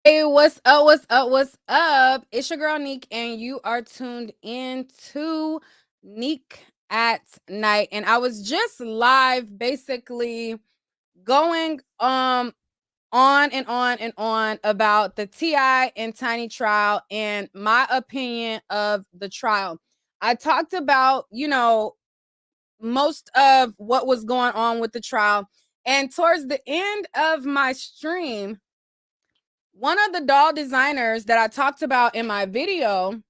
Hey, what's up? What's up? What's up? It's your girl Nique, and you are tuned in to Nique at Night. And I was just live, basically going on and on and on about the Ti and Tiny trial and my opinion of the trial. I talked about, most of what was going on with the trial, and towards the end of my stream, one of the doll designers that I talked about in my video,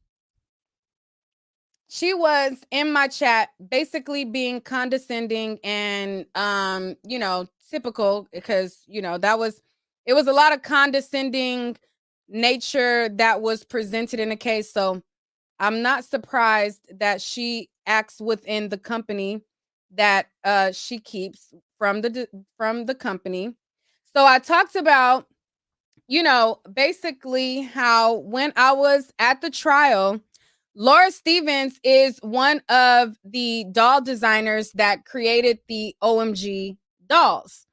she was in my chat basically being condescending and typical, because it was a lot of condescending nature that was presented in the case. So I'm not surprised that she acts within the company that she keeps from the company. So I talked about basically how when I was at the trial, Laura Stevens is one of the doll designers that created the OMG dolls.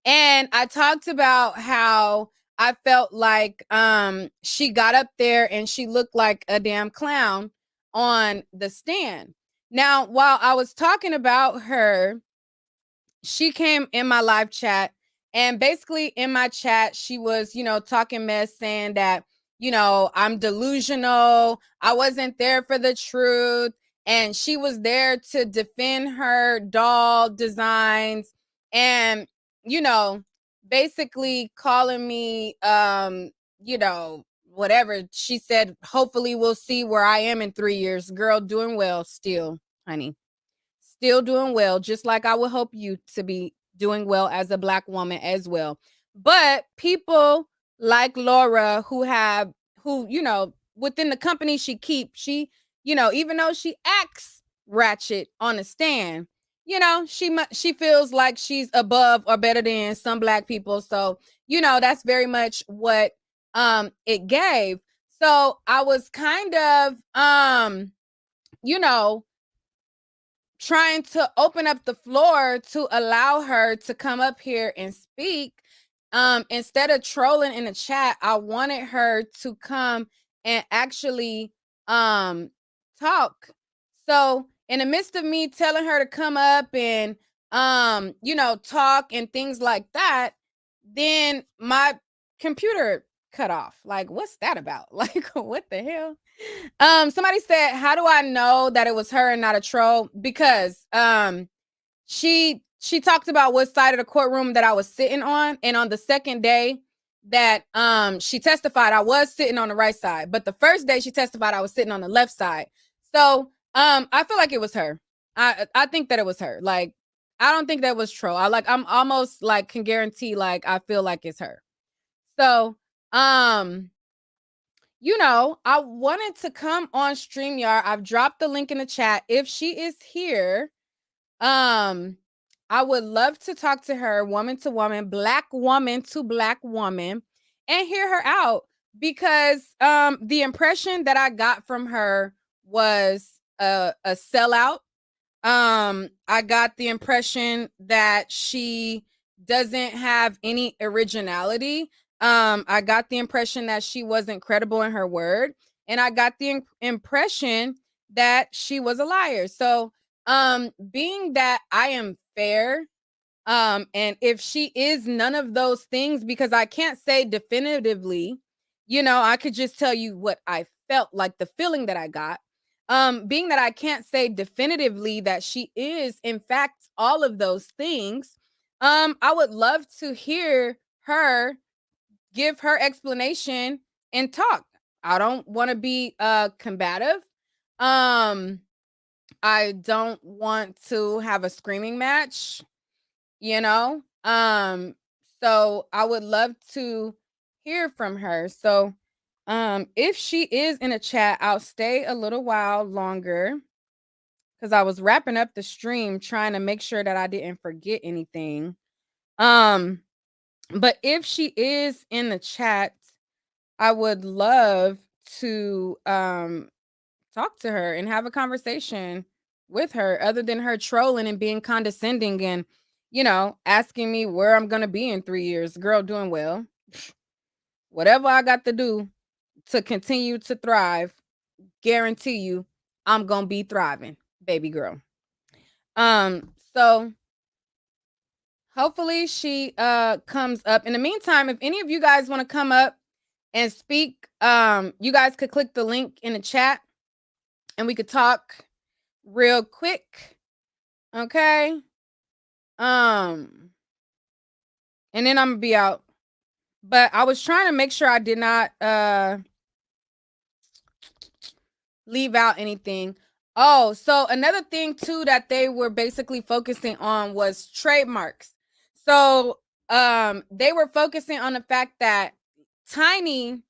And I talked about how I felt like she got up there and she looked like a damn clown on the stand. Now, while I was talking about her, she came in my live chat, and basically in my chat she was talking mess, saying that I'm delusional, I wasn't there for the truth, and she was there to defend her doll designs, and you know basically calling me whatever she said. Hopefully we'll see where I am in 3 years. Girl, doing well still, honey, still doing well, just like I would hope you to be doing well as a Black woman as well. But people like Laura, within the company she keeps, even though she acts ratchet on the stand, she feels like she's above or better than some Black people. So, that's very much what it gave. So I was kind of you know, trying to open up the floor to allow her to come up here and speak. Instead of trolling in the chat, I wanted her to come and actually talk. So in the midst of me telling her to come up and talk and things like that, then my computer cut off. Like, what's that about? Like, what the hell? Somebody said, how do I know that it was her and not a troll? Because she talked about what side of the courtroom that I was sitting on, and on the second day that she testified, I was sitting on the right side, but the first day she testified, I was sitting on the left side. So I feel like it was her. I think that it was her. Like, I don't think that was troll. I'm almost like can guarantee, like, I feel like it's her. So I wanted to come on StreamYard. I've dropped the link in the chat. If she is here, I would love to talk to her, woman to woman, Black woman to Black woman, and hear her out, because the impression that I got from her was a sellout. I got the impression that she doesn't have any originality. I got the impression that she wasn't credible in her word, and I got the impression that she was a liar. So, being that I am fair, and if she is none of those things, because I can't say definitively, I could just tell you what I felt like, the feeling that I got. Being that I can't say definitively that she is in fact all of those things, I would love to hear her give her explanation and talk. I don't want to be combative. Um I don't want to have a screaming match, you know? So I would love to hear from her. So if she is in a chat, I'll stay a little while longer, because I was wrapping up the stream trying to make sure that I didn't forget anything. Um but if she is in the chat, I would love to talk to her and have a conversation with her, other than her trolling and being condescending and asking me where I'm going to be in 3 years. Girl, doing well. whatever I got to do to continue to thrive, guarantee you I'm gonna be thriving, baby girl. So hopefully she comes up. In the meantime, if any of you guys want to come up and speak, you guys could click the link in the chat and we could talk real quick. Okay. And then I'm gonna be out. But I was trying to make sure I did not leave out anything. Oh, so another thing too that they were basically focusing on was trademarks. So they were focusing on the fact that Tiny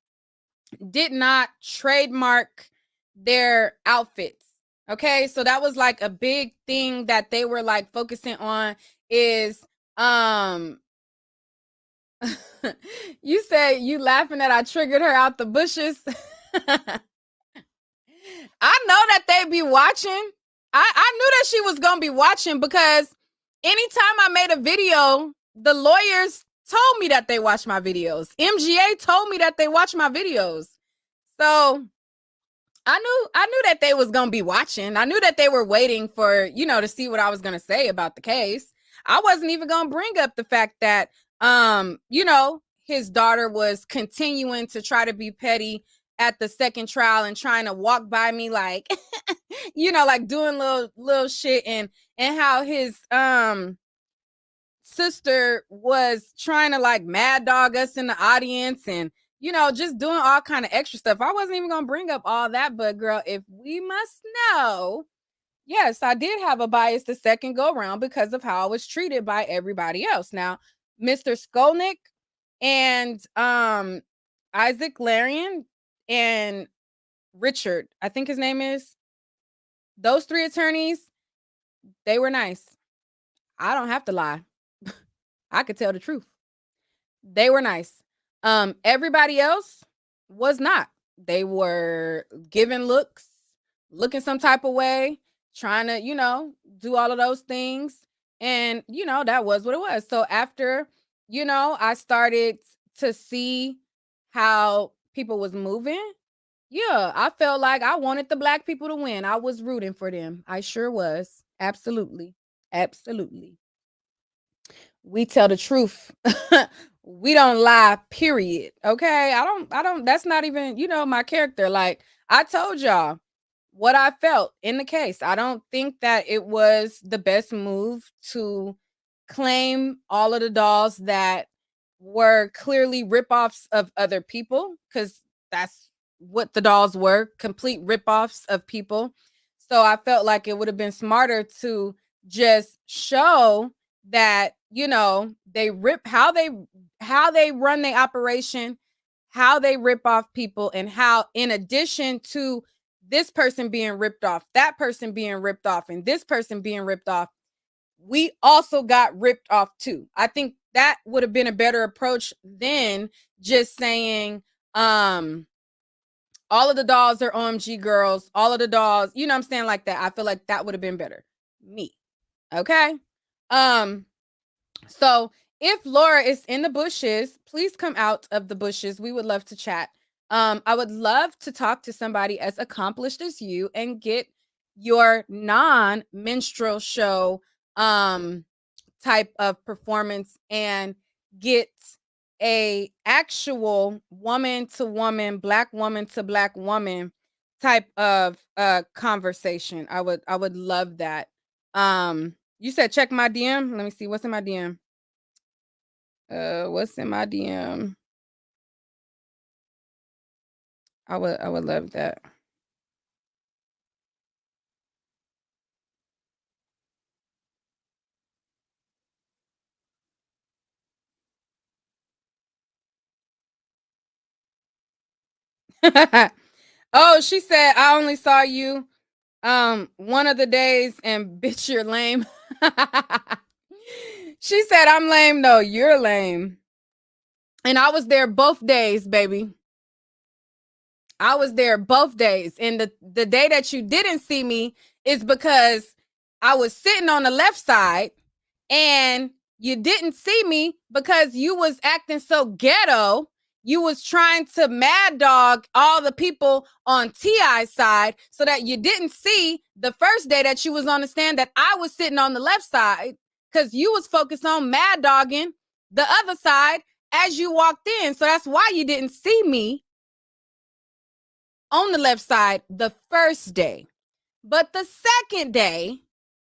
did not trademark their outfits. Okay, so that was like a big thing that they were like focusing on is you said you laughing that I triggered her out the bushes. I know that they be watching. I knew that she was gonna be watching because anytime I made a video, the lawyers told me that they watch my videos. MGA told me that they watch my videos. So I knew that they was gonna be watching. I knew that they were waiting for, to see what I was gonna say about the case. I wasn't even gonna bring up the fact that his daughter was continuing to try to be petty at the second trial and trying to walk by me like like doing little shit, and how his sister was trying to like mad dog us in the audience and just doing all kind of extra stuff. I wasn't even gonna bring up all that, but girl, if we must know, yes, I did have a bias the second go round because of how I was treated by everybody else. Now, Mr. Skolnick and Isaac Larian and Richard, I think his name is, those three attorneys, they were nice. I don't have to lie. I could tell the truth. They were nice. Everybody else was not. They were giving looks, looking some type of way, trying to, do all of those things. And, that was what it was. So after, I started to see how people was moving. Yeah, I felt like I wanted the Black people to win. I was rooting for them. I sure was. Absolutely. Absolutely. We tell the truth. We don't lie, period. Okay. I don't, that's not even, my character. Like I told y'all what I felt in the case. I don't think that it was the best move to claim all of the dolls that were clearly ripoffs of other people, because that's what the dolls were, complete ripoffs of people. So I felt like it would have been smarter to just show that they rip how they run their operation, how they rip off people, and how in addition to this person being ripped off, that person being ripped off, and this person being ripped off, we also got ripped off too. I think that would have been a better approach than just saying all of the dolls are OMG girls, all of the dolls, I'm saying, like that. I feel like that would have been better. Me. Okay? So if Laura is in the bushes, please come out of the bushes. We would love to chat. I would love to talk to somebody as accomplished as you and get your non-minstrel show type of performance and get a actual woman to woman, black woman to black woman type of conversation. I would love that. You said check my DM. Let me see what's in my DM. What's in my DM? I would love that. Oh, she said I only saw you one of the days and bitch you're lame. She said I'm lame. No, you're lame. And I was there both days, baby. I was there both days. And the day that you didn't see me is because I was sitting on the left side and you didn't see me because you was acting so ghetto You was trying to mad dog all the people on T.I.'s side so that you didn't see the first day that you was on the stand that I was sitting on the left side because you was focused on mad dogging the other side as you walked in. So that's why you didn't see me on the left side the first day. But the second day,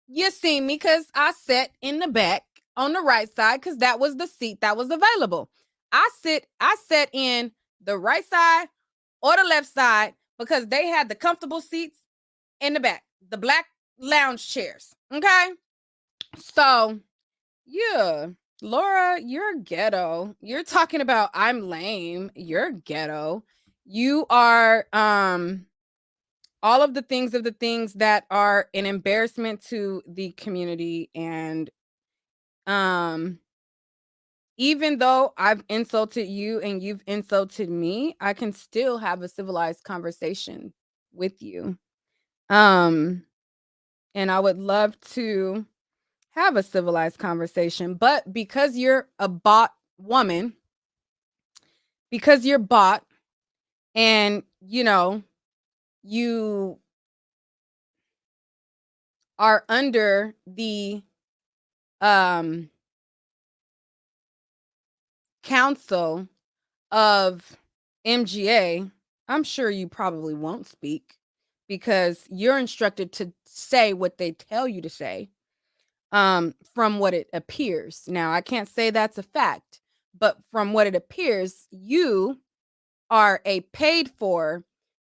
you see me because I sat in the back on the right side because that was the seat that was available. I sat in the right side or the left side because they had the comfortable seats in the back, the black lounge chairs. Okay. So, yeah, Laura, you're ghetto. You're talking about I'm lame. You're ghetto. You are all of the things that are an embarrassment to the community. And even though I've insulted you and you've insulted me, I can still have a civilized conversation with you. And I would love to have a civilized conversation, but because you're a bot woman, because you're bot and you are under the counsel of MGA, I'm sure you probably won't speak because you're instructed to say what they tell you to say, from what it appears. Now, I can't say that's a fact, but from what it appears, you are a paid for,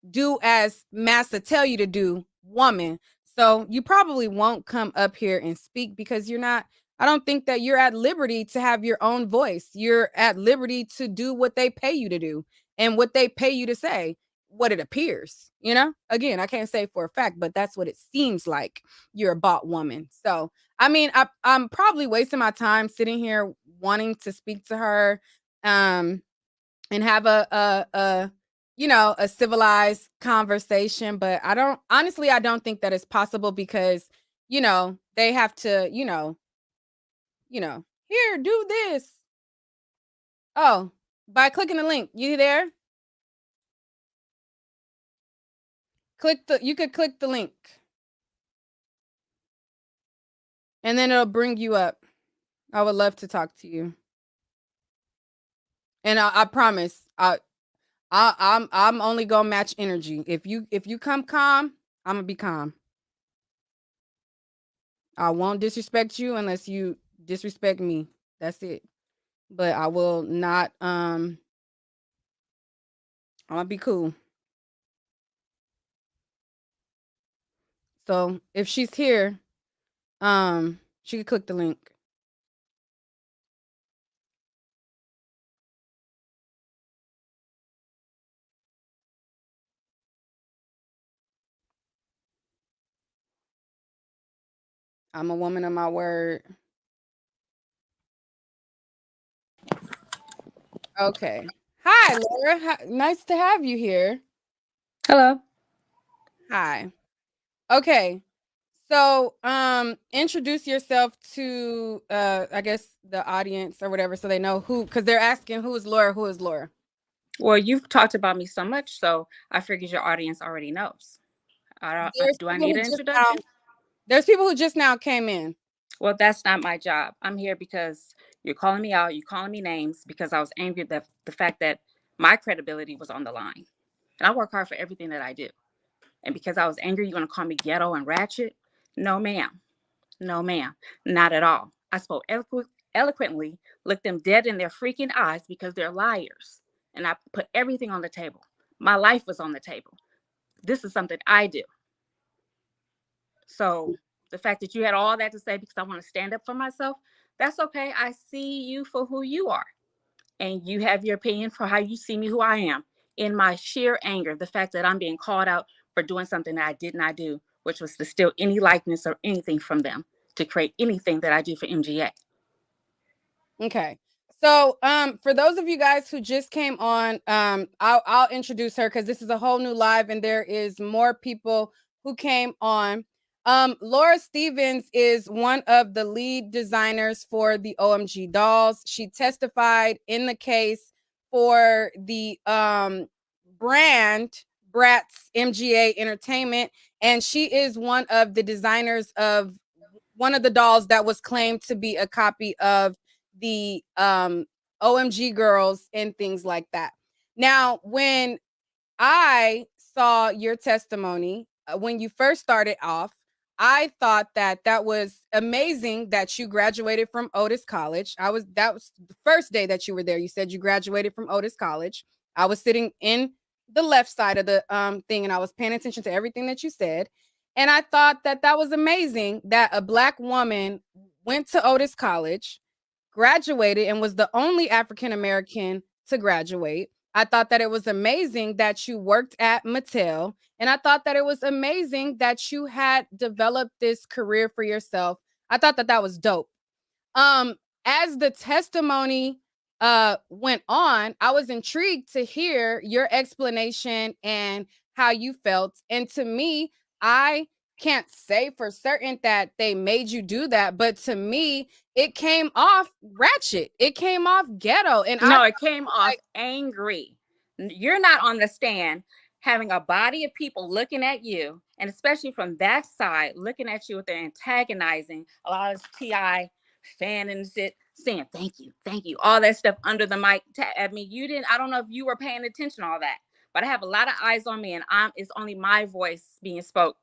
do as master tell you to do woman. So you probably won't come up here and speak because I don't think that you're at liberty to have your own voice. You're at liberty to do what they pay you to do and what they pay you to say, what it appears, Again, I can't say for a fact, but that's what it seems like. You're a bought woman. So, I mean, I'm probably wasting my time sitting here wanting to speak to her, and have a civilized conversation, but I don't think that it's possible because they have to here, do this. Oh, by clicking the link. You there? You could click the link and then it'll bring you up. I would love to talk to you. And I promise I'm only gonna match energy. If you come calm, I'm gonna be calm. I won't disrespect you unless you disrespect me. That's it. But I will not I'm gonna be cool. So if she's here, she could click the link. I'm a woman of my word. Okay. Hi, Laura. Nice to have you here. Hello. Hi. Okay. So, introduce yourself to I guess the audience or whatever so they know cuz they're asking who is Laura, who is Laura. Well, you've talked about me so much, so I figured your audience already knows. There's Do I people need who an just now introduction? there's people who just now came in. Well, that's not my job. I'm here because you're calling me out, you're calling me names because I was angry at the fact that my credibility was on the line. And I work hard for everything that I do. And because I was angry, you're going to call me ghetto and ratchet? No, ma'am. No, ma'am. Not at all. I spoke eloquently, looked them dead in their freaking eyes because they're liars. And I put everything on the table. My life was on the table. This is something I do. So the fact that you had all that to say because I want to stand up for myself, that's okay. I see you for who you are. And you have your opinion for how you see me, who I am. In my sheer anger, the fact that I'm being called out for doing something that I did not do, which was to steal any likeness or anything from them, to create anything that I do for MGA. Okay. So, for those of you guys who just came on, I'll introduce her because this is a whole new live and there is more people who came on. Laura Stevens is one of the lead designers for the OMG dolls. She testified in the case for the brand Bratz MGA Entertainment, and she is one of the designers of one of the dolls that was claimed to be a copy of the OMG girls and things like that. Now, when I saw your testimony when you first started off, I thought that that was amazing that you graduated from Otis College. That was the first day that you were there. You said you graduated from Otis College. I was sitting in the left side of the thing and I was paying attention to everything that you said. And I thought that that was amazing that a black woman went to Otis College, graduated, and was the only African American to graduate. I thought that it was amazing that you worked at Mattel. And I thought that it was amazing that you had developed this career for yourself. I thought that that was dope. Um, as the testimony went on, I was intrigued to hear your explanation and how you felt. And to me, I can't say for certain that they made you do that, but to me, it came off ratchet. It came off ghetto. And No, it came off angry. You're not on the stand having a body of people looking at you, and especially from that side, looking at you with their antagonizing, a lot of TI fanning it, saying thank you, all that stuff under the mic at me. You didn't, I don't know if you were paying attention to all that, but I have a lot of eyes on me, and it's only my voice being spoke,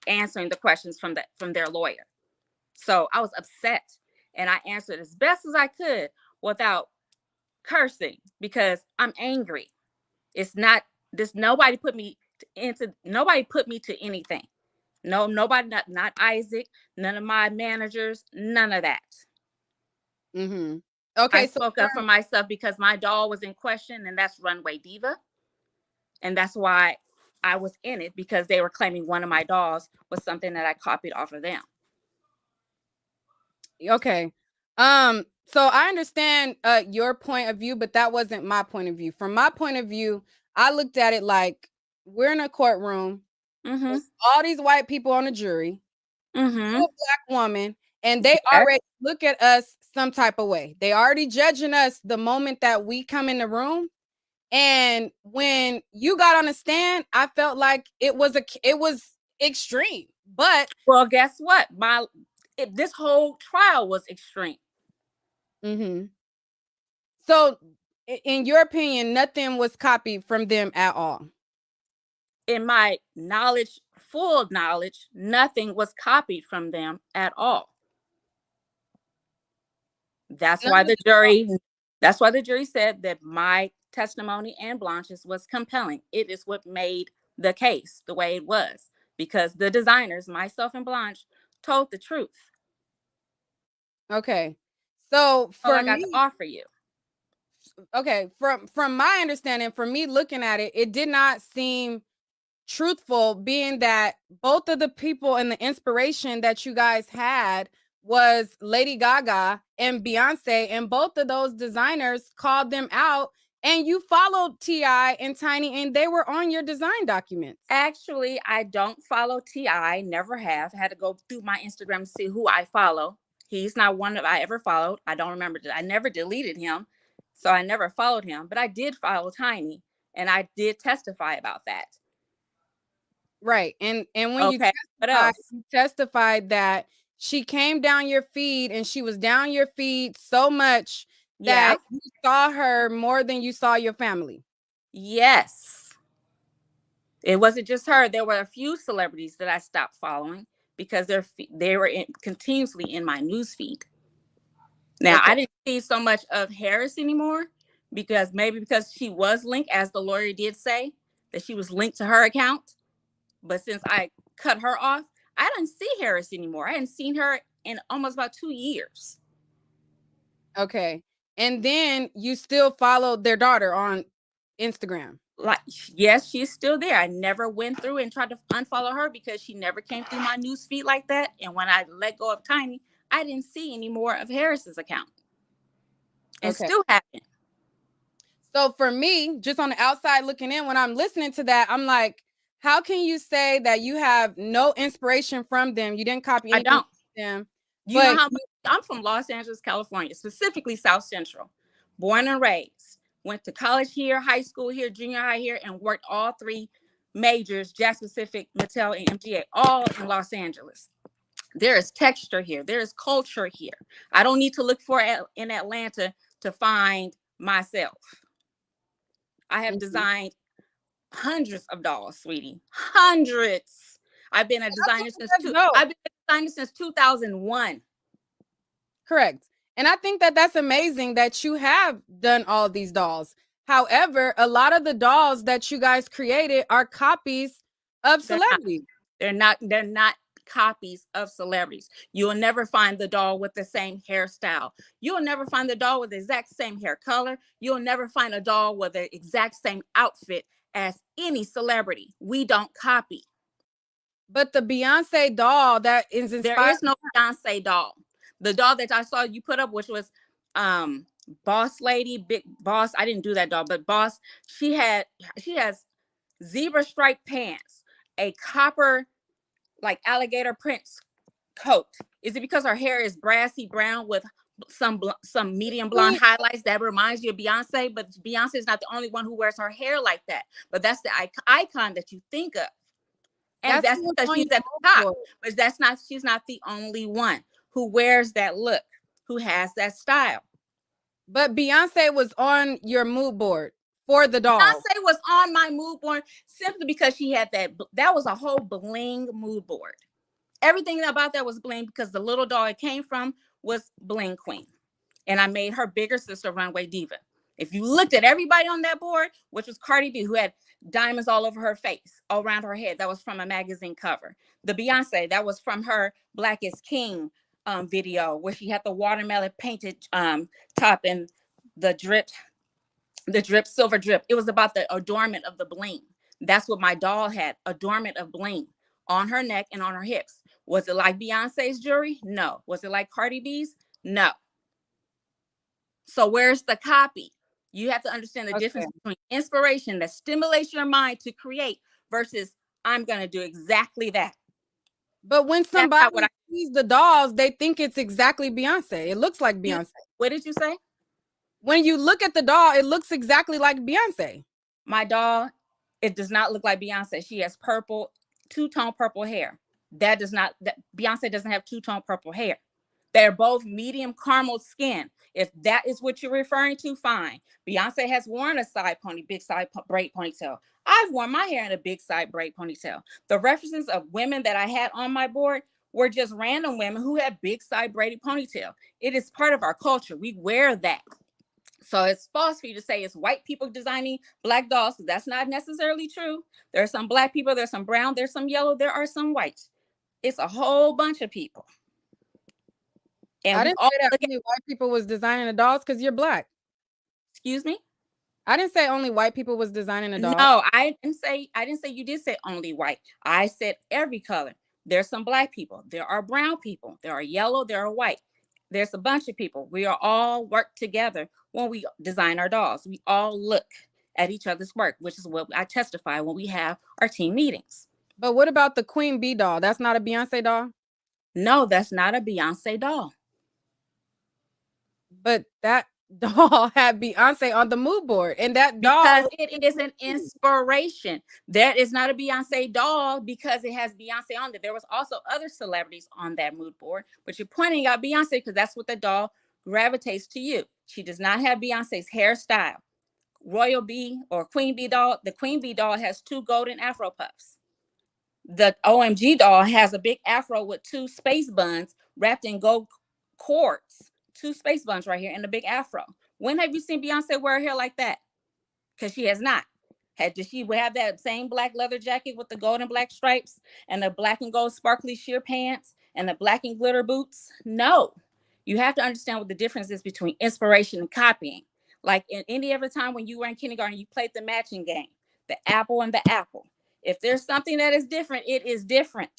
answering the questions from their lawyer. So I was upset, and I answered as best as I could without cursing because I'm angry. It's not this. Nobody put me to anything. No, nobody, not Isaac, none of my managers, none of that. Mm-hmm. Okay, I spoke up for myself because my doll was in question, and that's Runway Diva. And that's why I was in it, because they were claiming one of my dolls was something that I copied off of them. Okay. So I understand your point of view, but that wasn't my point of view. From my point of view, I looked at it like we're in a courtroom. Mm-hmm. All these white people on the jury, mm-hmm. a black woman, and they already look at us some type of way. They already judging us the moment that we come in the room. And when you got on the stand, I felt like it was extreme. But well, guess what? This whole trial was extreme. Mm-hmm. So, in your opinion, nothing was copied from them at all? In my knowledge, full knowledge, nothing was copied from them at all. That's why the jury said that my testimony and Blanche's was compelling. It is what made the case the way it was, because the designers, myself and Blanche, told the truth. Okay. So for I got to offer you. Okay, from my understanding, for me looking at it, it did not seem truthful, being that both of the people and the inspiration that you guys had was Lady Gaga and Beyonce, and both of those designers called them out, and you followed T.I. and Tiny, and they were on your design documents. Actually, I don't follow T.I., never have. I had to go through my Instagram to see who I follow. He's not one that I ever followed. I don't remember. I never deleted him, so I never followed him. But I did follow Tiny, and I did testify about that. Right. And when you testified that she came down your feed, and she was down your feed so much that you saw her more than you saw your family. Yes. It wasn't just her. There were a few celebrities that I stopped following because they were continuously in my news feed. Now, I didn't see so much of Harris anymore because she was linked, as the lawyer did say, that she was linked to her account. But since I cut her off, I didn't see Harris anymore. I hadn't seen her in almost about 2 years. Okay. And then you still followed their daughter on Instagram. Like, yes, she's still there. I never went through and tried to unfollow her because she never came through my news feed like that. And when I let go of Tiny, I didn't see any more of Harris's account. And still haven't. So for me, just on the outside looking in, when I'm listening to that, I'm like, how can you say that you have no inspiration from them? You didn't copy anything from them. You know how I'm from Los Angeles, California, specifically South Central, born and raised. went to college here, high school here, junior high here, and worked all 3 majors, Jack Pacific, Mattel, and MGA, all in Los Angeles. There is texture here. There is culture here. I don't need to look for it in Atlanta to find myself. I have designed hundreds of dolls, sweetie. Hundreds. I've been a designer since 2001. Correct. And I think that that's amazing that you have done all these dolls. However, a lot of the dolls that you guys created are copies of celebrities. They're not copies of celebrities. You'll never find the doll with the same hairstyle. You'll never find the doll with the exact same hair color. You'll never find a doll with the exact same outfit as any celebrity. We don't copy. But the Beyonce doll that is inspired. There is no Beyonce doll. The doll that I saw you put up, which was Boss Lady, Big Boss. I didn't do that doll, but Boss, she has zebra striped pants, a copper like alligator print coat. Is it because her hair is brassy brown with some medium blonde highlights that reminds you of Beyonce? But Beyonce is not the only one who wears her hair like that. But that's the icon that you think of. And that's because she's at the top. But she's not the only one who wears that look, who has that style. But Beyonce was on your mood board for the doll. Beyonce was on my mood board simply because she had that was a whole bling mood board. Everything about that was bling because the little doll it came from was Bling Queen. And I made her bigger sister Runway Diva. If you looked at everybody on that board, which was Cardi B, who had diamonds all over her face, all around her head, that was from a magazine cover. The Beyonce, that was from her Black is King video, where she had the watermelon painted top and the drip, silver drip. It was about the adornment of the bling. That's what my doll had, adornment of bling on her neck and on her hips. Was it like Beyonce's jewelry? No. Was it like Cardi B's? No. So where's the copy? You have to understand the difference between inspiration that stimulates your mind to create versus I'm going to do exactly that. But when somebody sees the dolls, they think it's exactly Beyonce. It looks like Beyonce. What did you say? When you look at the doll, it looks exactly like Beyonce. My doll, it does not look like Beyonce. She has purple, two-tone purple hair. Beyonce doesn't have two-tone purple hair. They're both medium caramel skin. If that is what you're referring to, fine. Beyonce has worn a big side braid ponytail. I've worn my hair in a big side braid ponytail. The references of women that I had on my board were just random women who had big side braided ponytail. It is part of our culture. We wear that. So it's false for you to say it's white people designing Black dolls, because that's not necessarily true. There are some Black people, there's some brown, there's some yellow, there are some white. It's a whole bunch of people. And I didn't say that only white people was designing the dolls because you're Black. Excuse me? I didn't say only white people was designing the dolls. No, I didn't say you did say only white. I said every color. There's some Black people. There are brown people. There are yellow. There are white. There's a bunch of people. We are all work together when we design our dolls. We all look at each other's work, which is what I testify when we have our team meetings. But what about the Queen Bee doll? That's not a Beyonce doll? No, that's not a Beyonce doll. But that doll had Beyonce on the mood board, and that doll, because it is an inspiration. That is not a Beyonce doll because it has Beyonce on it. There was also other celebrities on that mood board, but you're pointing out Beyonce because that's what the doll gravitates to you. She does not have Beyonce's hairstyle. Royal Bee or Queen Bee doll, the Queen Bee doll has 2 golden afro puffs. The OMG doll has a big afro with 2 space buns wrapped in gold cords. 2 space buns right here and a big afro. When have you seen Beyonce wear her hair like that? Because she has not. Did she have that same black leather jacket with the gold and black stripes and the black and gold sparkly sheer pants and the black and glitter boots? No. You have to understand what the difference is between inspiration and copying. Like in any other time when you were in kindergarten, you played the matching game, the apple and the apple. If there's something that is different, it is different.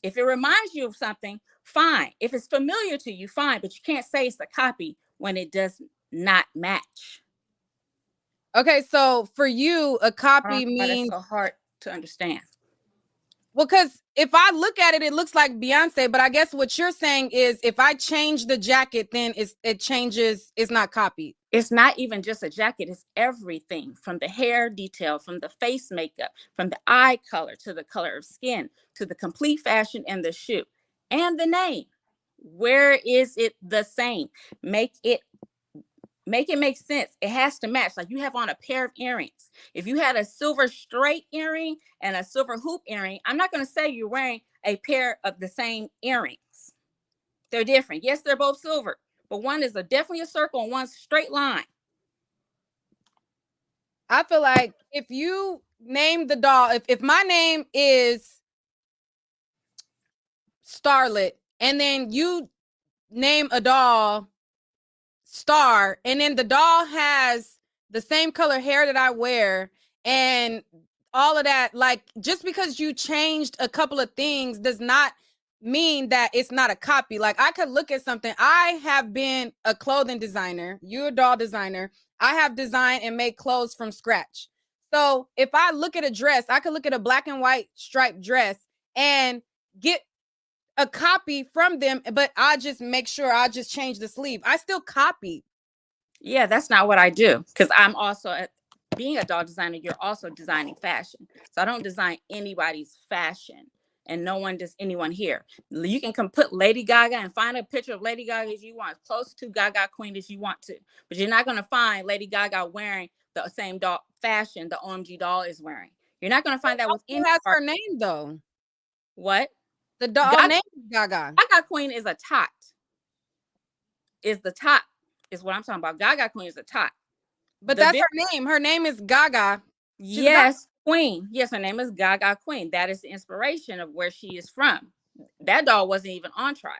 If it reminds you of something, fine. If it's familiar to you, fine. But you can't say it's a copy when it does not match. Okay, so for you, a copy means... That's so hard to understand. Well, because if I look at it, it looks like Beyonce. But I guess what you're saying is if I change the jacket, then it changes. It's not copied. It's not even just a jacket, it's everything from the hair detail, from the face makeup, from the eye color to the color of skin, to the complete fashion and the shoe and the name. Where is it the same? Make it make sense. It has to match. Like you have on a pair of earrings. If you had a silver straight earring and a silver hoop earring, I'm not going to say you're wearing a pair of the same earrings. They're different. Yes, they're both silver, but one is definitely a circle and one's straight line. I feel like if you name the doll, if my name is Starlet, and then you name a doll Star, and then the doll has the same color hair that I wear and all of that, like just because you changed a couple of things does not mean that it's not a copy. Like I could look at something. I have been a clothing designer, you're a doll designer. I have designed and made clothes from scratch. So if I look at a dress, I could look at a black and white striped dress and get a copy from them, but I just make sure I just change the sleeve. I still copy. Yeah, that's not what I do, because I'm also being a doll designer. You're also designing fashion, so I don't design anybody's fashion, and no one does anyone here. You can come put Lady Gaga and find a picture of Lady Gaga as you want, close to Gaga Queen as you want to, but you're not going to find Lady Gaga wearing the same doll fashion the OMG doll is wearing. You're not going to find that with any has art. her name though. What? The doll Gaga, name is Gaga. Gaga Queen is a tot. Is the top is what I'm talking about. Gaga Queen is a tot. But that's her name. Her name is Gaga. Yes, Queen. Yes, her name is Gaga Queen. That is the inspiration of where she is from. That doll wasn't even on trial.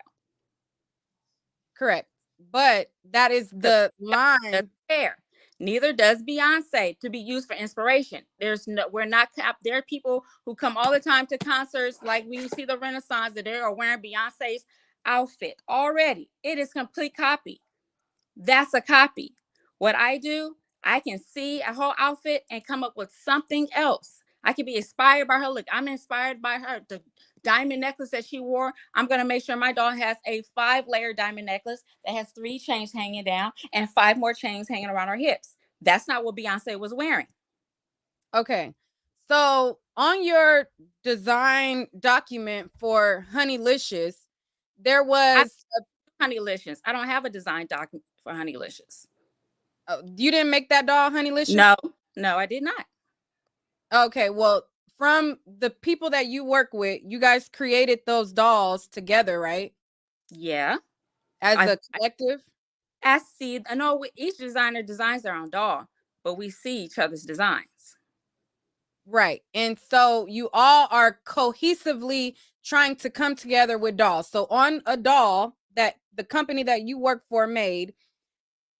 Correct. But that is the line. Fair. Neither does Beyonce to be used for inspiration. We're not. There are people who come all the time to concerts, like we see the Renaissance, that they are wearing Beyonce's outfit already. It is complete copy. That's a copy. What I do, I can see a whole outfit and come up with something else. I can be inspired by her look. I'm inspired by the diamond necklace that she wore. I'm going to make sure my doll has a 5-layer diamond necklace that has 3 chains hanging down and 5 more chains hanging around her hips. That's not what Beyonce was wearing. Okay. So on your design document for Honeylicious, there was Honeylicious. I don't have a design document for Honeylicious. Oh, you didn't make that doll, Honeylicious? No, I did not. Okay, well, from the people that you work with, you guys created those dolls together, right? Yeah. As a collective? I see. I know each designer designs their own doll, but we see each other's designs. Right. And so you all are cohesively trying to come together with dolls. So on a doll that the company that you work for made,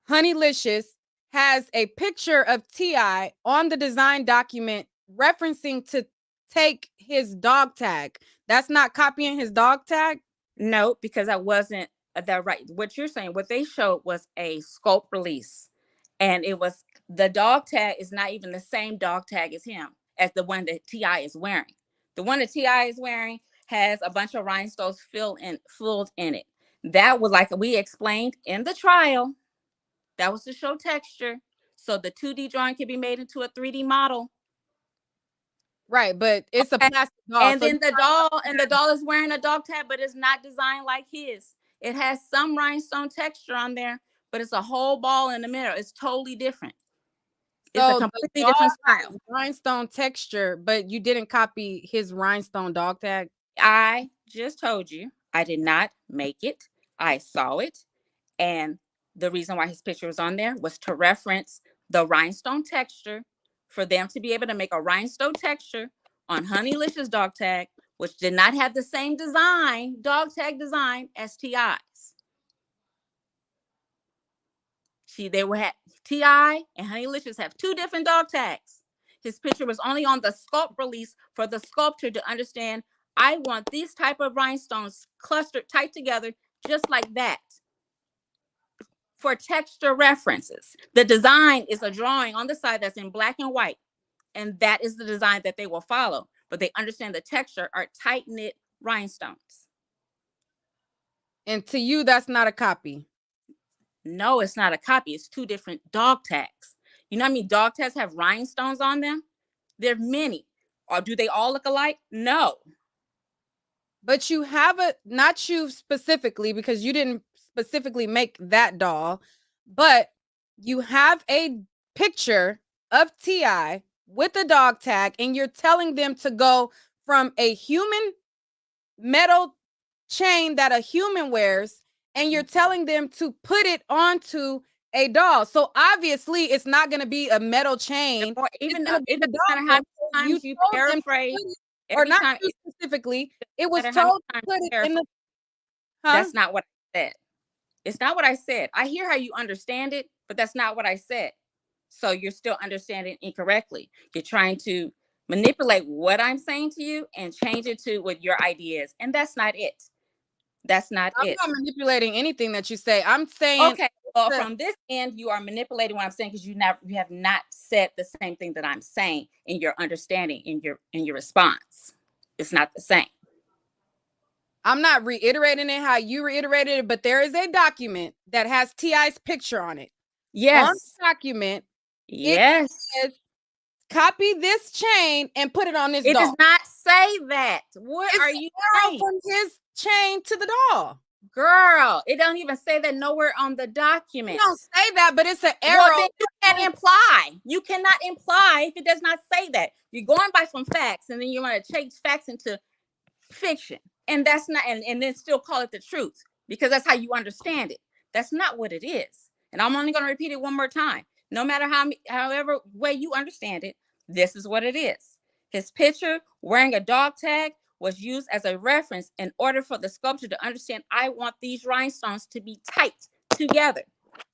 Honeylicious has a picture of T.I. on the design document referencing to take his dog tag. That's not copying his dog tag? No, because I wasn't that right. What you're saying, what they showed was a sculpt release. And it was the dog tag is not even the same dog tag as him, as the one that T.I. is wearing. The one that T.I. is wearing has a bunch of rhinestones filled in it. That was, like we explained in the trial, that was to show texture, so the 2D drawing can be made into a 3D model. Right, but it's a plastic doll. And then the doll is wearing a dog tag, but it's not designed like his. It has some rhinestone texture on there, but it's a whole ball in the middle. It's totally different. It's a completely different style. Rhinestone texture, but you didn't copy his rhinestone dog tag? I just told you I did not make it. I saw it. And the reason why his picture was on there was to reference the rhinestone texture, for them to be able to make a rhinestone texture on Honeylicious dog tag, which did not have the same dog tag design as T.I.'s. They were T.I. and Honeylicious have 2 different dog tags. His picture was only on the sculpt release for the sculptor to understand, I want these type of rhinestones clustered tight together, just like that, for texture references. The design is a drawing on the side that's in black and white, and that is the design that they will follow. But they understand the texture are tight knit rhinestones. And to you, that's not a copy? No, it's not a copy. It's two different dog tags. You know how many dog tags have rhinestones on them? There are many. Or do they all look alike? No. But you have not you specifically, because you didn't specifically make that doll, but you have a picture of T.I. with a dog tag, and you're telling them to go from a human metal chain that a human wears, and you're telling them to put it onto a doll. So obviously it's not going to be a metal chain. Or even It's it a doesn't doll. matter how many You times you told them to paraphrase. put it, or Every not time, you specifically. It was no matter how many told to times put you it in the. paraphrase, Huh? that's not what I said. It's not what I said. I hear how you understand it, but that's not what I said. So you're still understanding incorrectly. You're trying to manipulate what I'm saying to you and change it to what your idea is. And that's not it. That's not I'm it. not manipulating anything that you say. I'm saying, Okay. Well, from this end, you are manipulating what I'm saying because you have not said the same thing that I'm saying in your understanding, in your response. It's not the same. I'm not reiterating it how you reiterated it, but there is a document that has T.I.'s picture on it. On Yes. the document, Yes. it says, copy this chain and put it on this It doll. does not say that. What It's are an you arrow saying? from his chain to the doll. Girl, it don't even say that nowhere on the You document. don't say that, but it's an arrow. Well, then you can't imply. You cannot imply if it does not say that. You're going by some facts, and then you want to change facts into fiction. And that's not, and then still call it the truth because that's how you understand it. That's not what it is. And I'm only going to repeat it one more time. No matter however way you understand it, this is what it is. His picture wearing a dog tag was used as a reference in order for the sculptor to understand, I want these rhinestones to be tight together.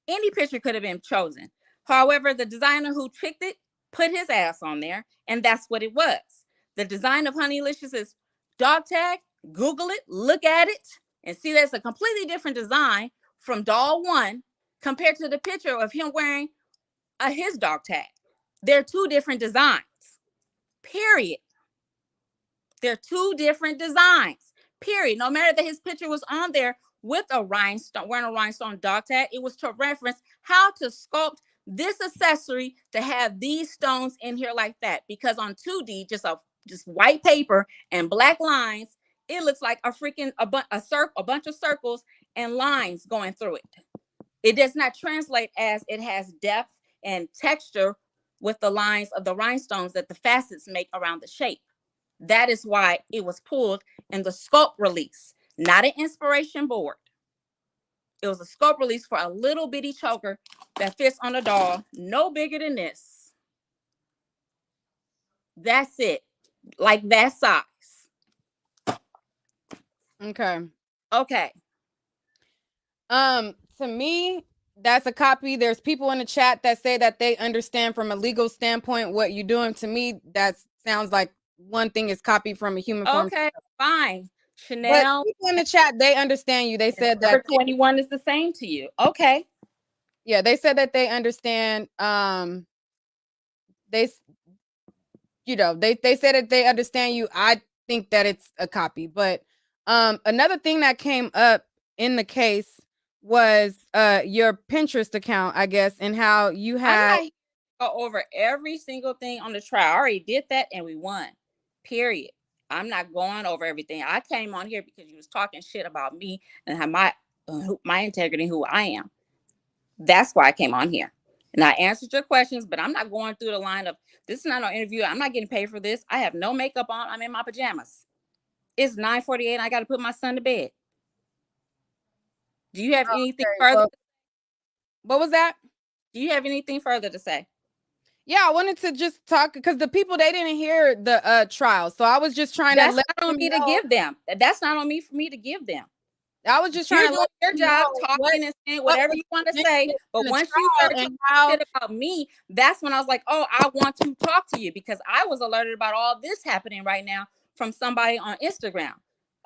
Any picture could have been chosen. However, the designer who picked it put his ass on there, and that's what it was. The design of Honeylicious's dog tag, Google it, look at it, and see that's a completely different design from doll one compared to the picture of him wearing his dog tag. They're two different designs, period. They're two different designs, period. No matter that his picture was on there with a rhinestone, wearing a rhinestone dog tag, it was to reference how to sculpt this accessory to have these stones in here like that. Because on 2D, just white paper and black lines, it looks like a freaking a bunch of circles and lines going through it. It does not translate as it has depth and texture with the lines of the rhinestones that the facets make around the shape. That is why it was pulled in the sculpt release, not an inspiration board. It was a sculpt release for a little bitty choker that fits on a doll, no bigger than this. That's it, like that size. Okay. Okay. To me, that's a copy. There's people in the chat that say that they understand from a legal standpoint what you're doing. To me, that sounds like one thing is copied from a human form. Okay, fine. But Chanel. people in the chat, they understand you. They said that 21 is the same to you. Okay. yeah, they said that they understand. They they said that they understand you. I think that it's a copy. But another thing that came up in the case was your Pinterest account, I guess, and how you had I'm not go over every single thing on the trial. I already did that and we won. Period. I'm not going over everything. I came on here because you was talking shit about me and how my integrity, who I am. That's why I came on here. And I answered your questions, but I'm not going through the line of this is not an interview. I'm not getting paid for this. I have no makeup on. I'm in my pajamas. It's 9:48 and I got to put my son to bed. Do you have anything further? well, what was that? Do you have anything further to say? Yeah, I wanted to just talk because the people, they didn't hear the trial. So I was just trying That's to let not on me to give them. That's not on me for me to give them. I was just You're trying to doing let your job, know talking and saying whatever you want to say. But once you trial started and talking shit about me, that's when I was like, oh, I want to talk to you because I was alerted about all this happening right now from somebody on Instagram.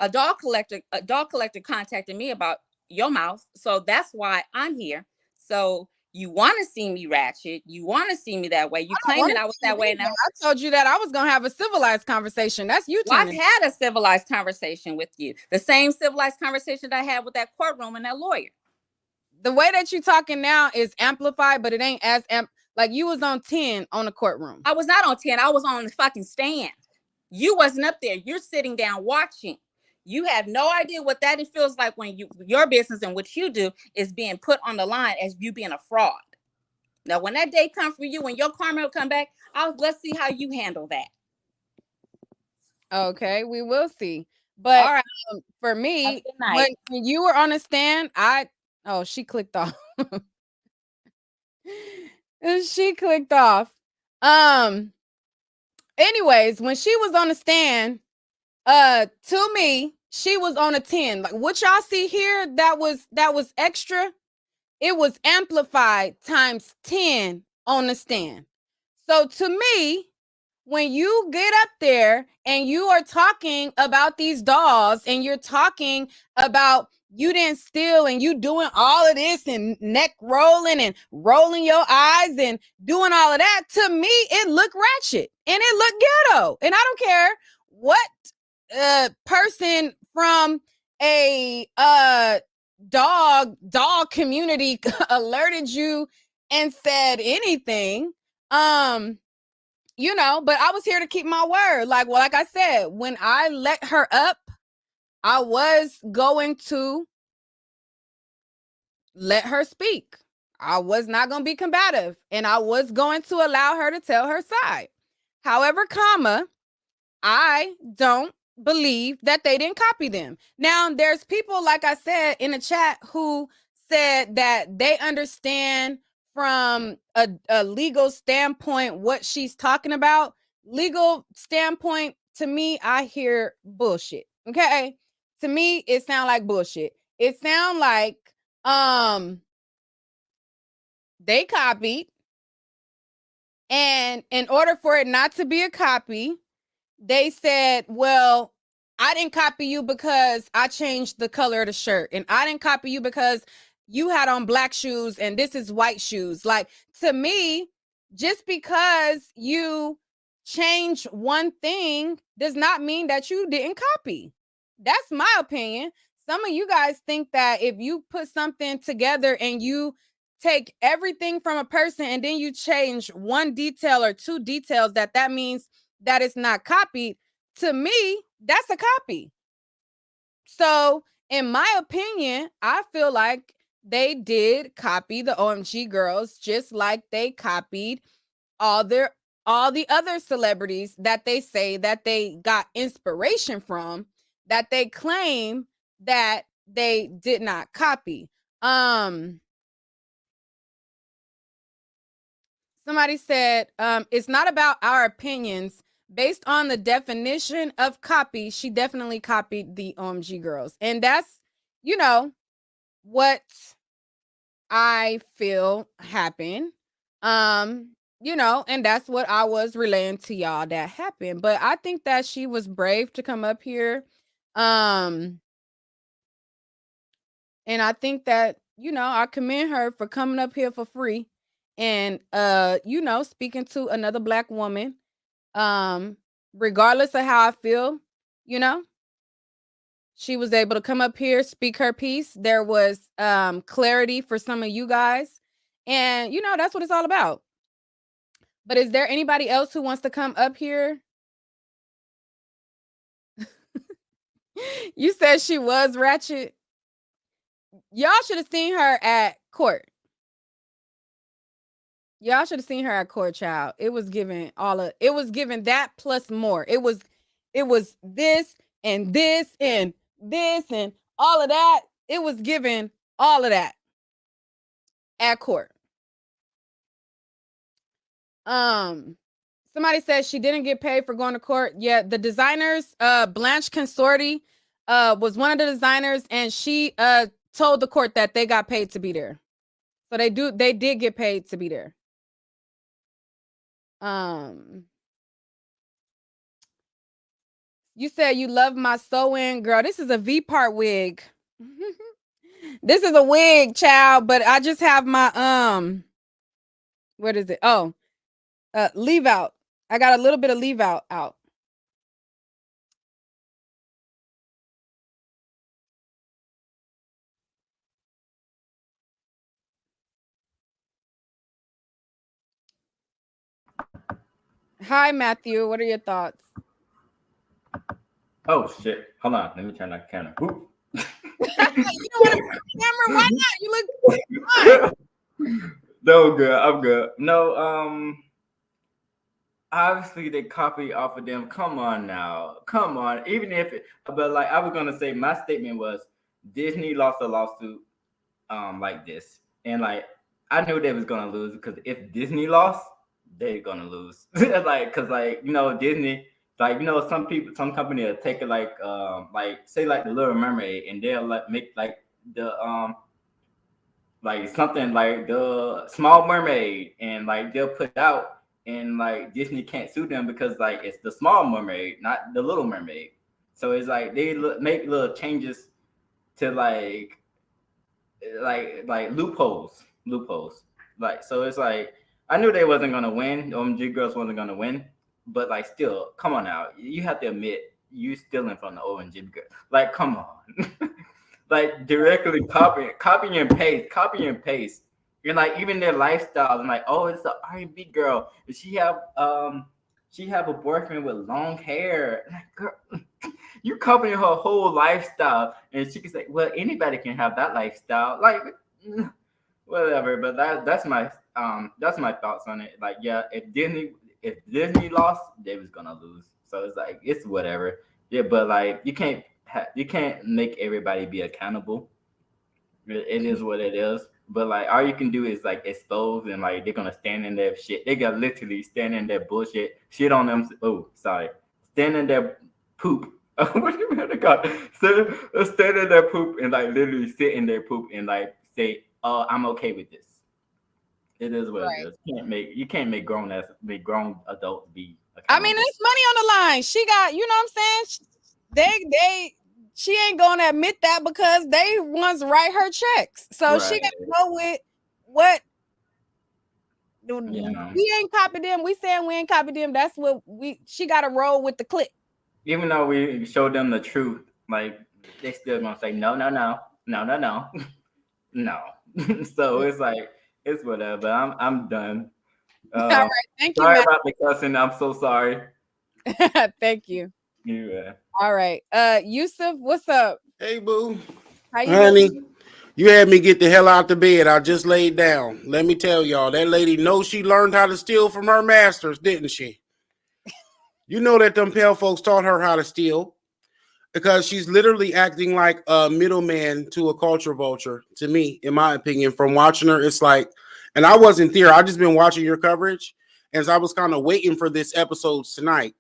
A dog collector contacted me about your mouth. So that's why I'm here. So you want to see me ratchet. You want to see me that way. You claim that I was that way now. I told you that I was going to have a civilized conversation. That's you. Well, I've had a civilized conversation with you. The same civilized conversation that I had with that courtroom and that lawyer. the way that you talking now is amplified, but it ain't as like you was on 10 on the courtroom. I was not on 10. I was on the fucking stand. You wasn't up there. You're sitting down watching. You have no idea what that feels like when your business and what you do is being put on the line as you being a fraud. Now, when that day comes for you, when your karma will come back, let's see how you handle that. Okay, we will see. But all right. For me, when you were on the stand, she clicked off. She clicked off. Anyways, when she was on the stand, to me, she was on a 10. Like what y'all see here, that was extra. It was amplified times 10 on the stand. So to me, when you get up there and you are talking about these dolls and you're talking about you didn't steal and you doing all of this and neck rolling and rolling your eyes and doing all of that, to me, it looked ratchet and it looked ghetto. And I don't care what person from a dog community alerted you and said anything. But I was here to keep my word. Like I said, when I let her up, I was going to let her speak. I was not going to be combative, and I was going to allow her to tell her side. However, I don't believe that they didn't copy them. Now, there's people, like I said in the chat, who said that they understand from a legal standpoint what she's talking about. Legal standpoint, to me, I hear bullshit. Okay? To me, it sounds like bullshit. It sounds like they copied, and in order for it not to be a copy, they said, well, I didn't copy you because I changed the color of the shirt, and I didn't copy you because you had on black shoes and this is white shoes. Like, to me, just because you change one thing does not mean that you didn't copy. That's my opinion. Some of you guys think that if you put something together and you take everything from a person and then you change one detail or two details, that means that it's not copied. To me, that's a copy. So, in my opinion, I feel like they did copy the OMG girls, just like they copied all the other celebrities that they say that they got inspiration from, that they claim that they did not copy. Somebody said, it's not about our opinions. Based on the definition of copy, she definitely copied the OMG girls. And that's, what I feel happened. And that's what I was relaying to y'all that happened. But I think that she was brave to come up here. And I think that, I commend her for coming up here for free and speaking to another Black woman, regardless of how I feel. She was able to come up here, speak her piece. There was clarity for some of you guys, and that's what it's all about. But is there anybody else who wants to come up here? You said she was ratchet. Y'all should have seen her at court. Y'all should have seen her at court, child. It was given that plus more. It was this and this and this and all of that. It was given all of that at court. Somebody says she didn't get paid for going to court. Yeah, the designers, Blanche Consorti, was one of the designers, and she told the court that they got paid to be there. So they did get paid to be there. You said you love my sew-in, girl. This is a V-part wig. This is a wig, child, but I just have my what is it? Oh, leave out. I got a little bit of leave out. Hi, Matthew. What are your thoughts? Oh shit! Hold on, let me turn that camera. Whoop. You don't want to be on camera? Why not? You look fine. No, good. I'm good. No, obviously they copy off of them. Come on now, come on. Even if, but like I was gonna say, my statement was Disney lost a lawsuit, like this, and like I knew they was gonna lose because if Disney lost, they're gonna lose. Like, cause like Disney, like some people, some company will take it like say like the Little Mermaid, and they'll like make like the like something like the Small Mermaid, and like they'll put it out, and like Disney can't sue them because like it's the Small Mermaid, not the Little Mermaid. So it's like they make little changes to like loopholes. Like, so it's like I knew they wasn't gonna win. OMG girls wasn't gonna win, but like still, come on now, you have to admit you stealing from the OMG girl. Like, come on. Like directly copy and paste. You're like even their lifestyle. And like, oh, it's the R&B girl. She have a boyfriend with long hair. Like, girl, you copying her whole lifestyle, and she can say, well, anybody can have that lifestyle. Like, whatever. But that's my thoughts on it. Like, yeah, if Disney lost, they was gonna lose. So it's like it's whatever. Yeah, but like you can't make everybody be accountable. It is what it is. But like all you can do is like expose, and like they're gonna stand in their shit. They got literally stand in their bullshit, shit on them. Oh, sorry, stand in their poop. What do you mean? God, stand in their poop and like literally sit in their poop and like say, "Oh, I'm okay with this." It is what it Right. is. You can't make grown adults be I mean, accountable. there's money on the line. She got, you know what I'm saying? She ain't gonna admit that because they ones write her checks. So she Right. got to go with what Yeah. we ain't copied them. We saying we ain't copied them. That's what she got to roll with the click. Even though we showed them the truth, like they still gonna say no, no, no, no, no, no, no. So it's like it's whatever. I'm done. All Um, right. Thank you, sorry Matt. about the cussing. I'm so sorry. Thank you. Yeah. All right. Yusuf, what's up? Hey, boo. How you Honey, doing? you had me get the hell out the bed. I just laid down. Let me tell y'all, that lady knows she learned how to steal from her masters, didn't she? You know that them pale folks taught her how to steal because she's literally acting like a middleman to a culture vulture, to me, in my opinion. From watching her, it's like, and I wasn't there. I just been watching your coverage, and so I was kind of waiting for this episode tonight.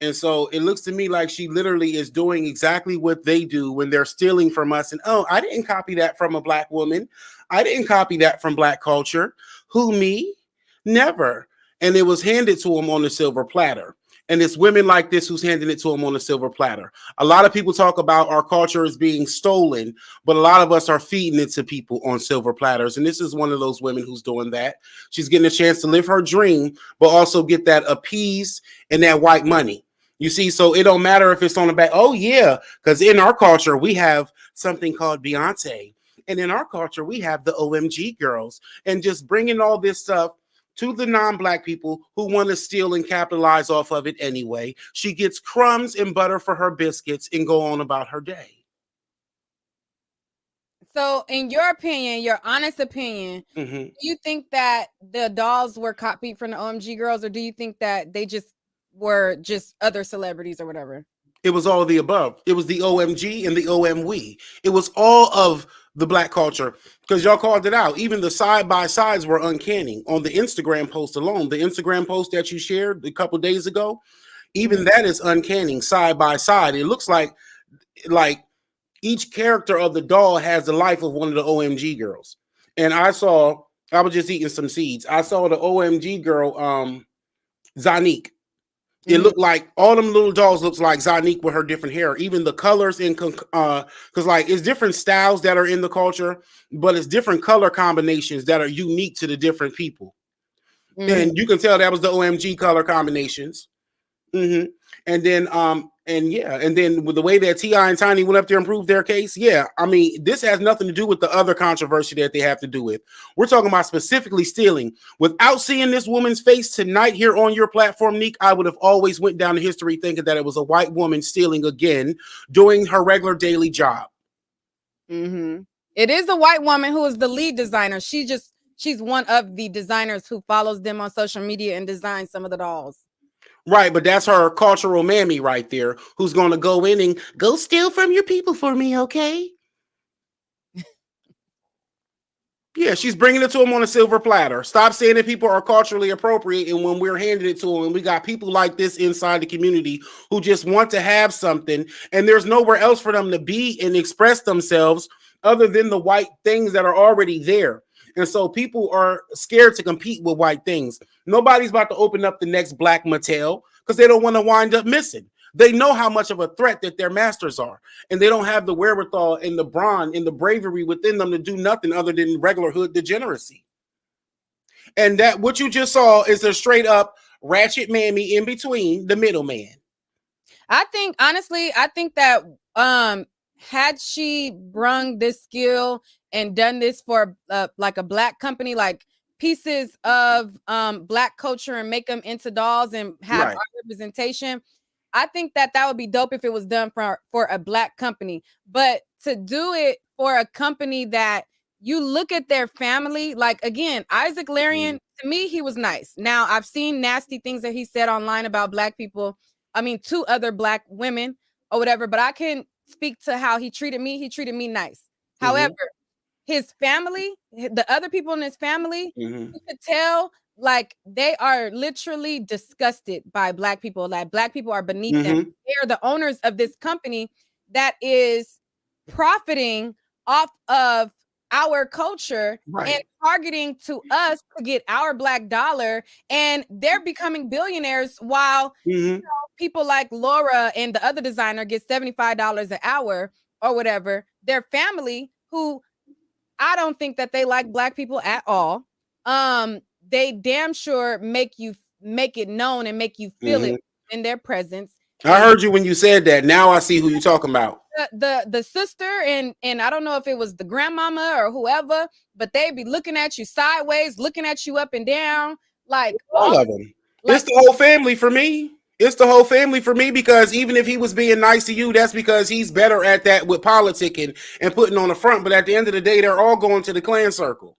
And so it looks to me like she literally is doing exactly what they do when they're stealing from us. And oh, I didn't copy that from a black woman. I didn't copy that from black culture. Who, me? Never. And it was handed to them on a silver platter. And it's women like this who's handing it to them on a silver platter. A lot of people talk about our culture as being stolen, but a lot of us are feeding it to people on silver platters. And this is one of those women who's doing that. She's getting a chance to live her dream, but also get that appeased and that white money. You see, so it don't matter if it's on the back. Oh, yeah, because in our culture, we have something called Beyonce. And in our culture, we have the OMG girls. And just bringing all this stuff to the non-black people who want to steal and capitalize off of it anyway. She gets crumbs and butter for her biscuits and go on about her day. So, in your opinion, your honest opinion, Mm-hmm. do you think that the dolls were copied from the OMG girls, or do you think that they just were just other celebrities or whatever? It was all of the above. It was the OMG and the OMWE. It was all of the black culture because y'all called it out. Even the side by sides were uncanny on the Instagram post alone. The Instagram post that you shared a couple days ago, even that is uncanny side by side. It looks like each character of the doll has the life of one of the OMG girls. And I was just eating some seeds. I saw the OMG girl, Zanique. It looked like all them little dolls looks like Zanique with her different hair. Even the colors in because like it's different styles that are in the culture, but it's different color combinations that are unique to the different people. And you can tell that was the OMG color combinations. And then And yeah, and then with the way that T.I. and Tiny went up there and proved their case, yeah, I mean, this has nothing to do with the other controversy that they have to do with. We're talking about specifically stealing. Without seeing this woman's face tonight here on your platform, Nique, I would have always went down to history thinking that it was a white woman stealing again, doing her regular daily job. Mm-hmm. It is a white woman who is the lead designer. She's one of the designers who follows them on social media and designs some of the dolls. Right, but that's her cultural mammy right there who's going to go in and go steal from your people for me, okay? Yeah, she's bringing it to them on a silver platter. Stop saying that people are culturally appropriate, and when we're handing it to them, and we got people like this inside the community who just want to have something, and there's nowhere else for them to be and express themselves other than the white things that are already there. And so people are scared to compete with white things. Nobody's about to open up the next Black Mattel because they don't want to wind up missing. They know how much of a threat that their masters are, and they don't have the wherewithal and the brawn and the bravery within them to do nothing other than regular hood degeneracy. And that what you just saw is a straight up ratchet mammy in between the middleman. I think honestly, I think that had she brung this skill and done this for like a Black company, like pieces of Black culture and make them into dolls and have Right. our representation, I think that would be dope if it was done for a Black company. But to do it for a company that you look at their family, like again, Isaac Larian, to me, he was nice. Now I've seen nasty things that he said online about Black people. I mean, 2 other Black women or whatever, but I can speak to how he treated me. He treated me nice. However, his family, the other people in his family, you could tell like they are literally disgusted by Black people. Like Black people are beneath them. They are the owners of this company that is profiting off of our culture and targeting to us to get our Black dollar, and they're becoming billionaires while people like Laura and the other designer get $75 an hour or whatever. Their family, who I don't think that they like Black people at all. They damn sure make it known and make you feel it in their presence. I heard you when you said that. Now I see who you're talking about. The sister and I don't know if it was the grandmama or whoever, but they be looking at you sideways, looking at you up and down, like all of them. It's the whole family for me. It's the whole family for me, because even if he was being nice to you, that's because he's better at that with politicking and putting on the front. But at the end of the day, they're all going to the clan circle.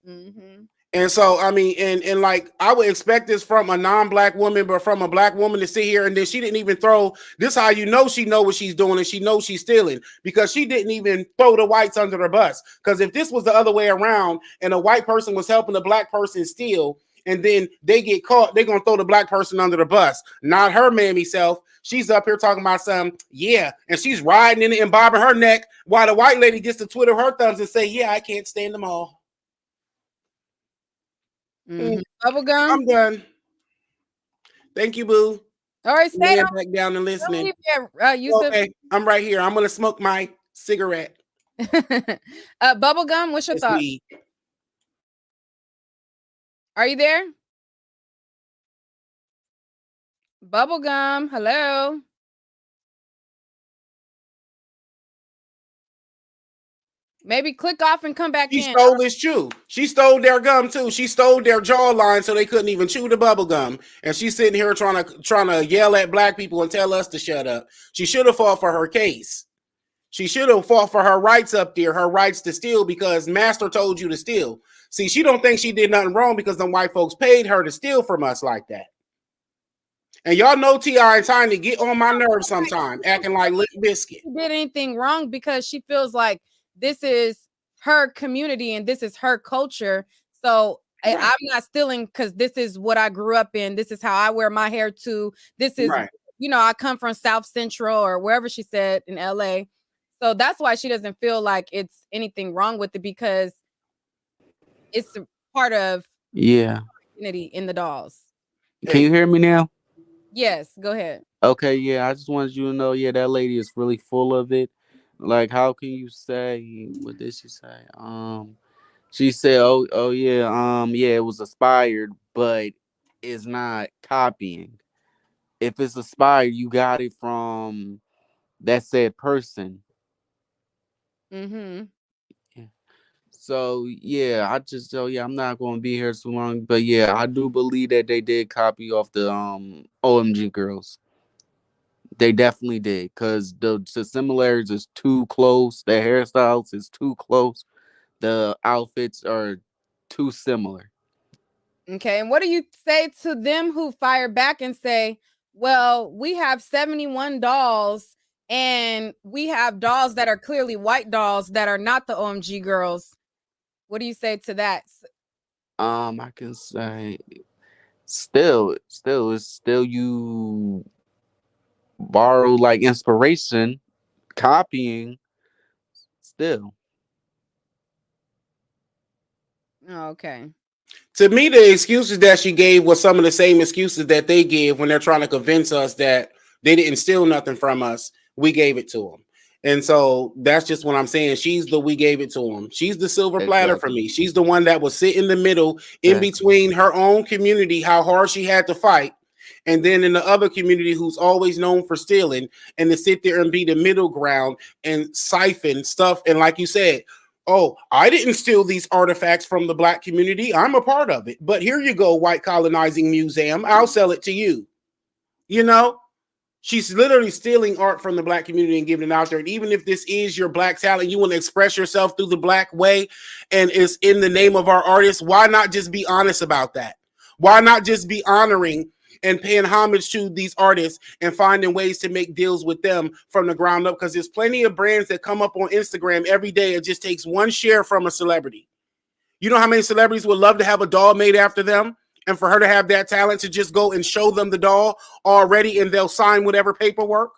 And so, I mean, and like, I would expect this from a non-Black woman, but from a Black woman to sit here and then she didn't even throw this. How you know she know what she's doing and she knows she's stealing, because she didn't even throw the whites under the bus. Because if this was the other way around and a white person was helping a Black person steal, and then they get caught, they're gonna throw the Black person under the bus. Not her mammy self. She's up here talking about something, yeah, and she's riding in it and bobbing her neck while the white lady gets to twiddle her thumbs and say, yeah, I can't stand them all. Bubblegum. I'm done. Thank you, boo. All right, stay back down and listening. Yusuf. Okay, I'm right here. I'm gonna smoke my cigarette. Bubblegum, what's your thought? Are you there? Bubblegum, hello. Maybe click off and come back in. She stole his chew. She stole their gum too. She stole their jawline so they couldn't even chew the bubble gum. And she's sitting here trying to yell at Black people and tell us to shut up. She should have fought for her case. She should have fought for her rights up there, her rights to steal, because master told you to steal. See, she don't think she did nothing wrong because them white folks paid her to steal from us like that. And y'all know T.I. and Tiny get on my nerves sometimes, acting like Limp Bizkit. She did anything wrong because she feels like this is her community and this is her culture. So I'm not stealing because this is what I grew up in. This is how I wear my hair too. This is, I come from South Central or wherever she said in LA. So that's why she doesn't feel like it's anything wrong with it, because it's a part of identity in the dolls. Can you hear me now? Yes, go ahead. Okay, yeah, I just wanted you to know, that lady is really full of it. Like, how can you say, what did she say? She said, yeah, it was inspired, but it's not copying. if it's inspired, you got it from that said person. Mm-hmm. Yeah. So yeah, I'm not gonna be here too long, but yeah, I do believe that they did copy off the OMG girls. They definitely did, cause the similarities is too close. The hairstyles is too close. The outfits are too similar. Okay. And what do you say to them who fire back and say, well, we have 71 dolls and we have dolls that are clearly white dolls that are not the OMG girls? What do you say to that? I can say it's still you borrow like inspiration, copying, still. Oh, okay. To me, the excuses that she gave was some of the same excuses that they give when they're trying to convince us that they didn't steal nothing from us. We gave it to them. And so that's just what I'm saying. She's the we gave it to them. She's the silver platter for Exactly. me. She's the one that will sit in the middle in Exactly. between her own community, how hard she had to fight, and then in the other community who's always known for stealing, and to sit there and be the middle ground and siphon stuff. And like you said, oh, I didn't steal these artifacts from the black community. I'm a part of it. But here you go, white colonizing museum. I'll sell it to you. You know, she's literally stealing art from the black community and giving it out there. And even if this is your black talent, you want to express yourself through the black way and it's in the name of our artists, why not just be honest about that? Why not just be honoring and paying homage to these artists and finding ways to make deals with them from the ground up? Because there's plenty of brands that come up on Instagram every day. It just takes one share from a celebrity. You know how many celebrities would love to have a doll made after them? And for her to have that talent to just go and show them the doll already and they'll sign whatever paperwork.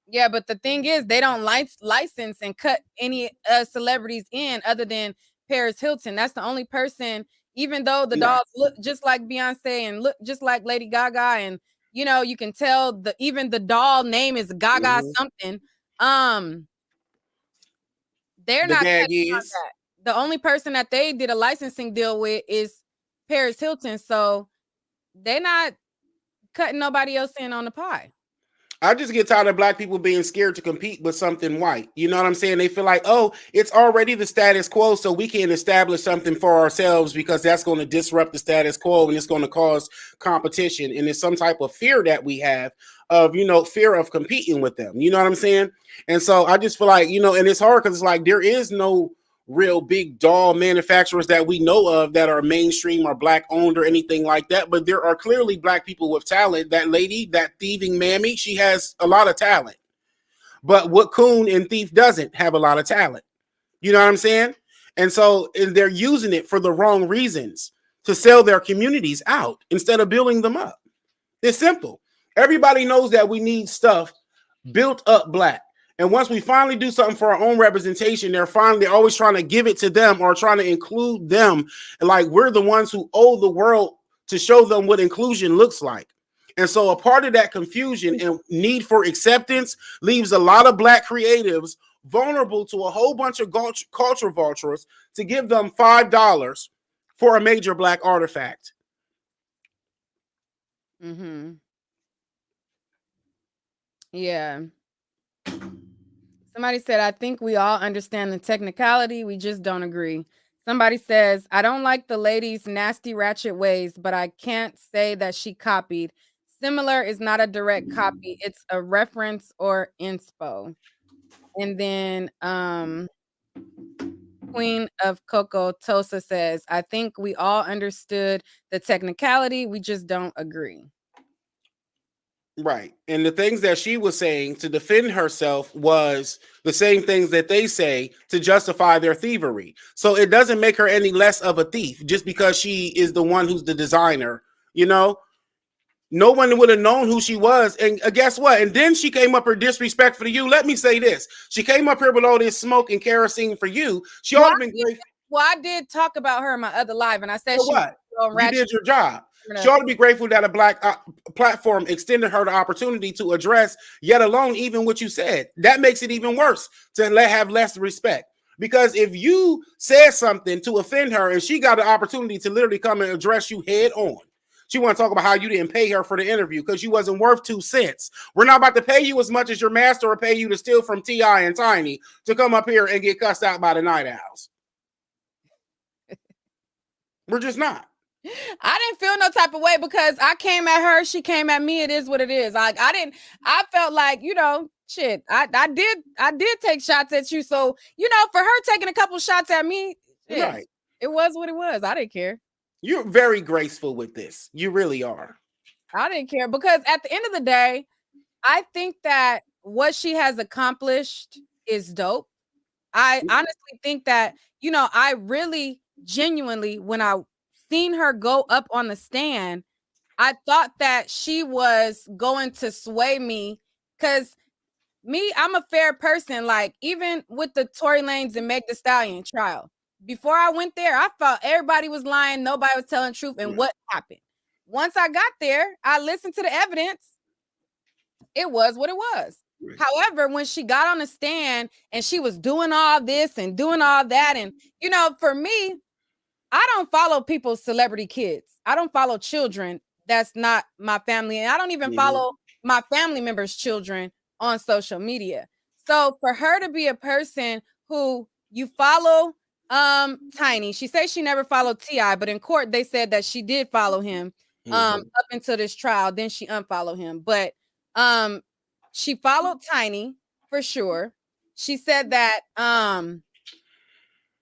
Yeah, but the thing is, they don't license and cut any celebrities in other than Paris Hilton. That's the only person, even though the dolls look just like Beyonce and look just like Lady Gaga, and you know, you can tell even the doll name is Gaga something. They're The not gag cutting on is that. The only person that they did a licensing deal with is Paris Hilton. So they're not cutting nobody else in on the pie. I just get tired of black people being scared to compete with something white. You know what I'm saying? They feel like, oh, it's already the status quo, so we can establish something for ourselves because that's going to disrupt the status quo and it's going to cause competition. And it's some type of fear that we have of, you know, fear of competing with them. You know what I'm saying? And so I just feel like, you know, and it's hard because it's like there is no real big doll manufacturers that we know of that are mainstream or black owned or anything like that. But there are clearly black people with talent. That lady, that thieving mammy, she has a lot of talent. But what Coon and Thief doesn't have a lot of talent. You know what I'm saying? And so they're using it for the wrong reasons to sell their communities out instead of building them up. It's simple. Everybody knows that we need stuff built up black. And once we finally do something for our own representation, they're always trying to give it to them or trying to include them. And like we're the ones who owe the world to show them what inclusion looks like. And so a part of that confusion and need for acceptance leaves a lot of black creatives vulnerable to a whole bunch of culture vultures to give them $5 for a major black artifact. Mm-hmm. Yeah. Somebody said, I think we all understand the technicality. We just don't agree. Somebody says, I don't like the lady's nasty ratchet ways, but I can't say that she copied. Similar is not a direct copy. It's a reference or inspo. And then Queen of Coco Tosa says, I think we all understood the technicality. We just don't agree. Right. And the things that she was saying to defend herself was the same things that they say to justify their thievery. So it doesn't make her any less of a thief just because she is the one who's the designer. You know, no one would have known who she was. And guess what? And then she came up her disrespect for you. Let me say this. She came up here with all this smoke and kerosene for you. She ought to have been grateful. Well, I did talk about her in my other live, and I said So what? You did your job. She ought to be grateful that a black platform extended her the opportunity to address, yet alone, even what you said. That makes it even worse to have less respect. Because if you said something to offend her and she got the opportunity to literally come and address you head on, She want to talk about how you didn't pay her for the interview because you wasn't worth 2 cents. We're not about to pay you as much as your master or pay you to steal from T.I. and Tiny to come up here and get cussed out by the Night Owls. We're just not. I didn't feel no type of way because I came at her, she came at me. It is what it is. Like I felt like, you know, shit. I did take shots at you. So, you know, for her taking a couple shots at me, shit, Right. it was what it was. I didn't care. You're very graceful with this. You really are. I didn't care because at the end of the day, I think that what she has accomplished is dope. I honestly think that, you know, I really genuinely, when I seen her go up on the stand, I thought that she was going to sway me because me, I'm a fair person. Like, even with the Tory Lanez and Meg Thee Stallion trial, before I went there, I felt everybody was lying, nobody was telling the truth, and what happened. Once I got there, I listened to the evidence. It was what it was. However, when she got on the stand and she was doing all this and doing all that, and, you know, for me, I don't follow people's celebrity kids. I don't follow children that's not my family. And I don't even follow my family members' children on social media. So for her to be a person who you follow Tiny, she says she never followed T.I., but in court they said that she did follow him up until this trial. Then she unfollowed him. But she followed Tiny for sure. She said that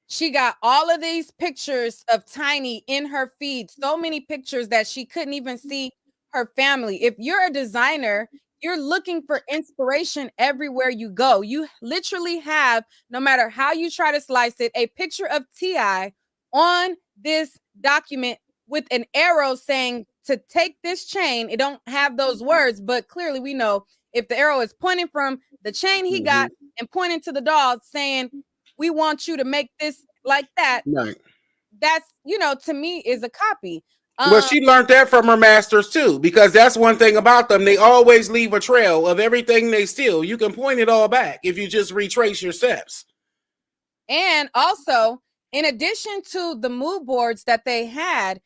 she got all of these pictures of Tiny in her feed, so many pictures that she couldn't even see her family. If you're a designer, you're looking for inspiration everywhere you go. You literally have, no matter how you try to slice it, a picture of T.I. on this document with an arrow saying to take this chain. It don't have those words, but clearly we know if the arrow is pointing from the chain he got and pointing to the doll saying, we want you to make this like that. Right. That's, you know, to me is a copy. Well, she learned that from her masters too, because that's one thing about them. They always leave a trail of everything they steal. You can point it all back if you just retrace your steps. And also, in addition to the mood boards that they had,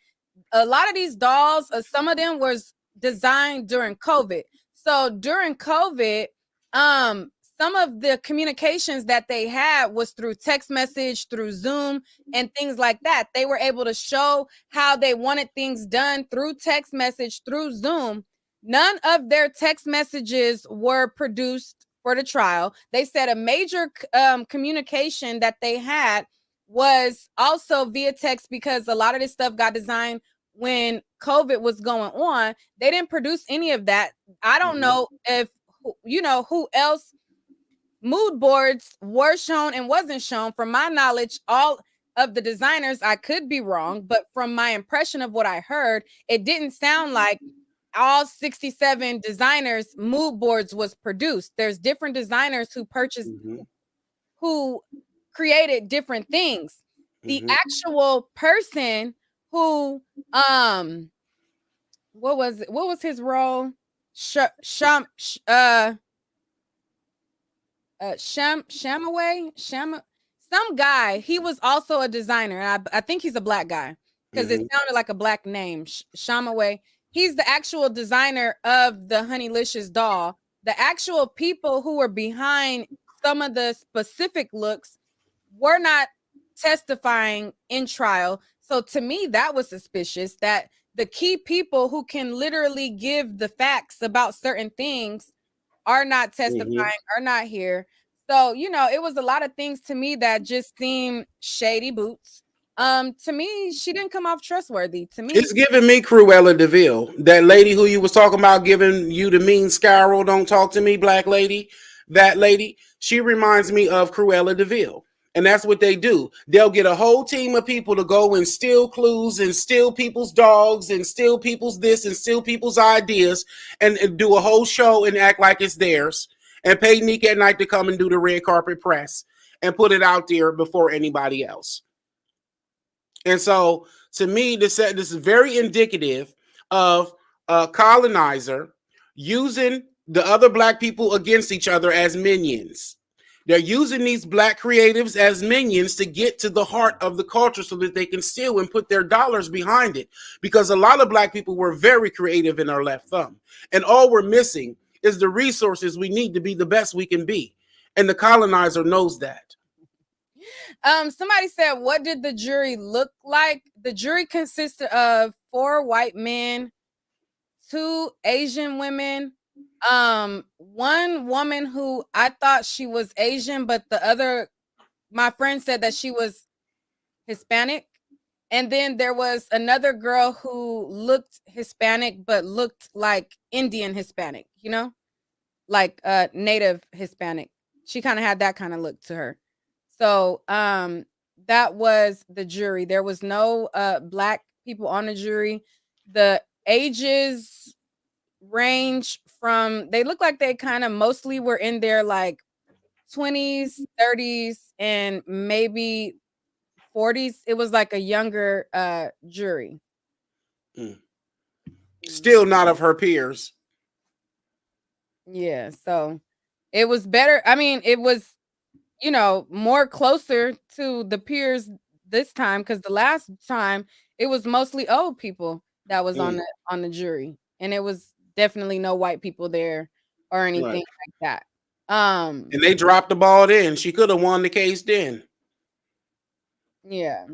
a lot of these dolls, some of them was designed during COVID. So during COVID, some of the communications that they had was through text message, through Zoom, and things like that. They were able to show how they wanted things done through text message, through Zoom. None of their text messages were produced for the trial. They said a major communication that they had was also via text because a lot of this stuff got designed when COVID was going on. They didn't produce any of that. I don't know if, you know, who else mood boards were shown and wasn't shown. From my knowledge, all of the designers, I could be wrong, but from my impression of what I heard, it didn't sound like all 67 designers mood boards was produced. There's different designers who purchased, who created different things. The actual person who what was his role? Shamaway, some guy. He was also a designer, and I think he's a black guy because it sounded like a black name. Shamaway. He's the actual designer of the Honeylicious doll. The actual people who were behind some of the specific looks were not testifying in trial. So to me, that was suspicious that the key people who can literally give the facts about certain things are not testifying, are not here. So, you know, it was a lot of things to me that just seemed shady boots. To me, she didn't come off trustworthy. To me, it's giving me Cruella DeVille, that lady who you was talking about giving you the mean scowl, don't talk to me, black lady. That lady, she reminds me of Cruella DeVille. And that's what they do. They'll get a whole team of people to go and steal clues and steal people's dogs and steal people's this and steal people's ideas and do a whole show and act like it's theirs and pay Nique AT Nite to come and do the red carpet press and put it out there before anybody else. And so to me, this is very indicative of a colonizer using the other black people against each other as minions. They're using these black creatives as minions to get to the heart of the culture so that they can steal and put their dollars behind it. Because a lot of black people were very creative in our left thumb. And all we're missing is the resources we need to be the best we can be. And the colonizer knows that. Somebody said, what did the jury look like? The jury consisted of 4 white men, 2 Asian women, one woman who I thought she was Asian, but my friend said that she was Hispanic. And then there was another girl who looked Hispanic, but looked like Indian Hispanic, like native Hispanic. She kind of had that kind of look to her. So that was the jury. There was no black people on the jury. The ages range from, they look like they kind of mostly were in their like 20s, 30s, and maybe 40s. It was like a younger jury. Still not of her peers. Yeah, so it was better. I mean, it was, more closer to the peers this time, because the last time it was mostly old people that was on the jury, and it was definitely no white people there or anything like that. And they dropped the ball then. She could have won the case then. Yeah.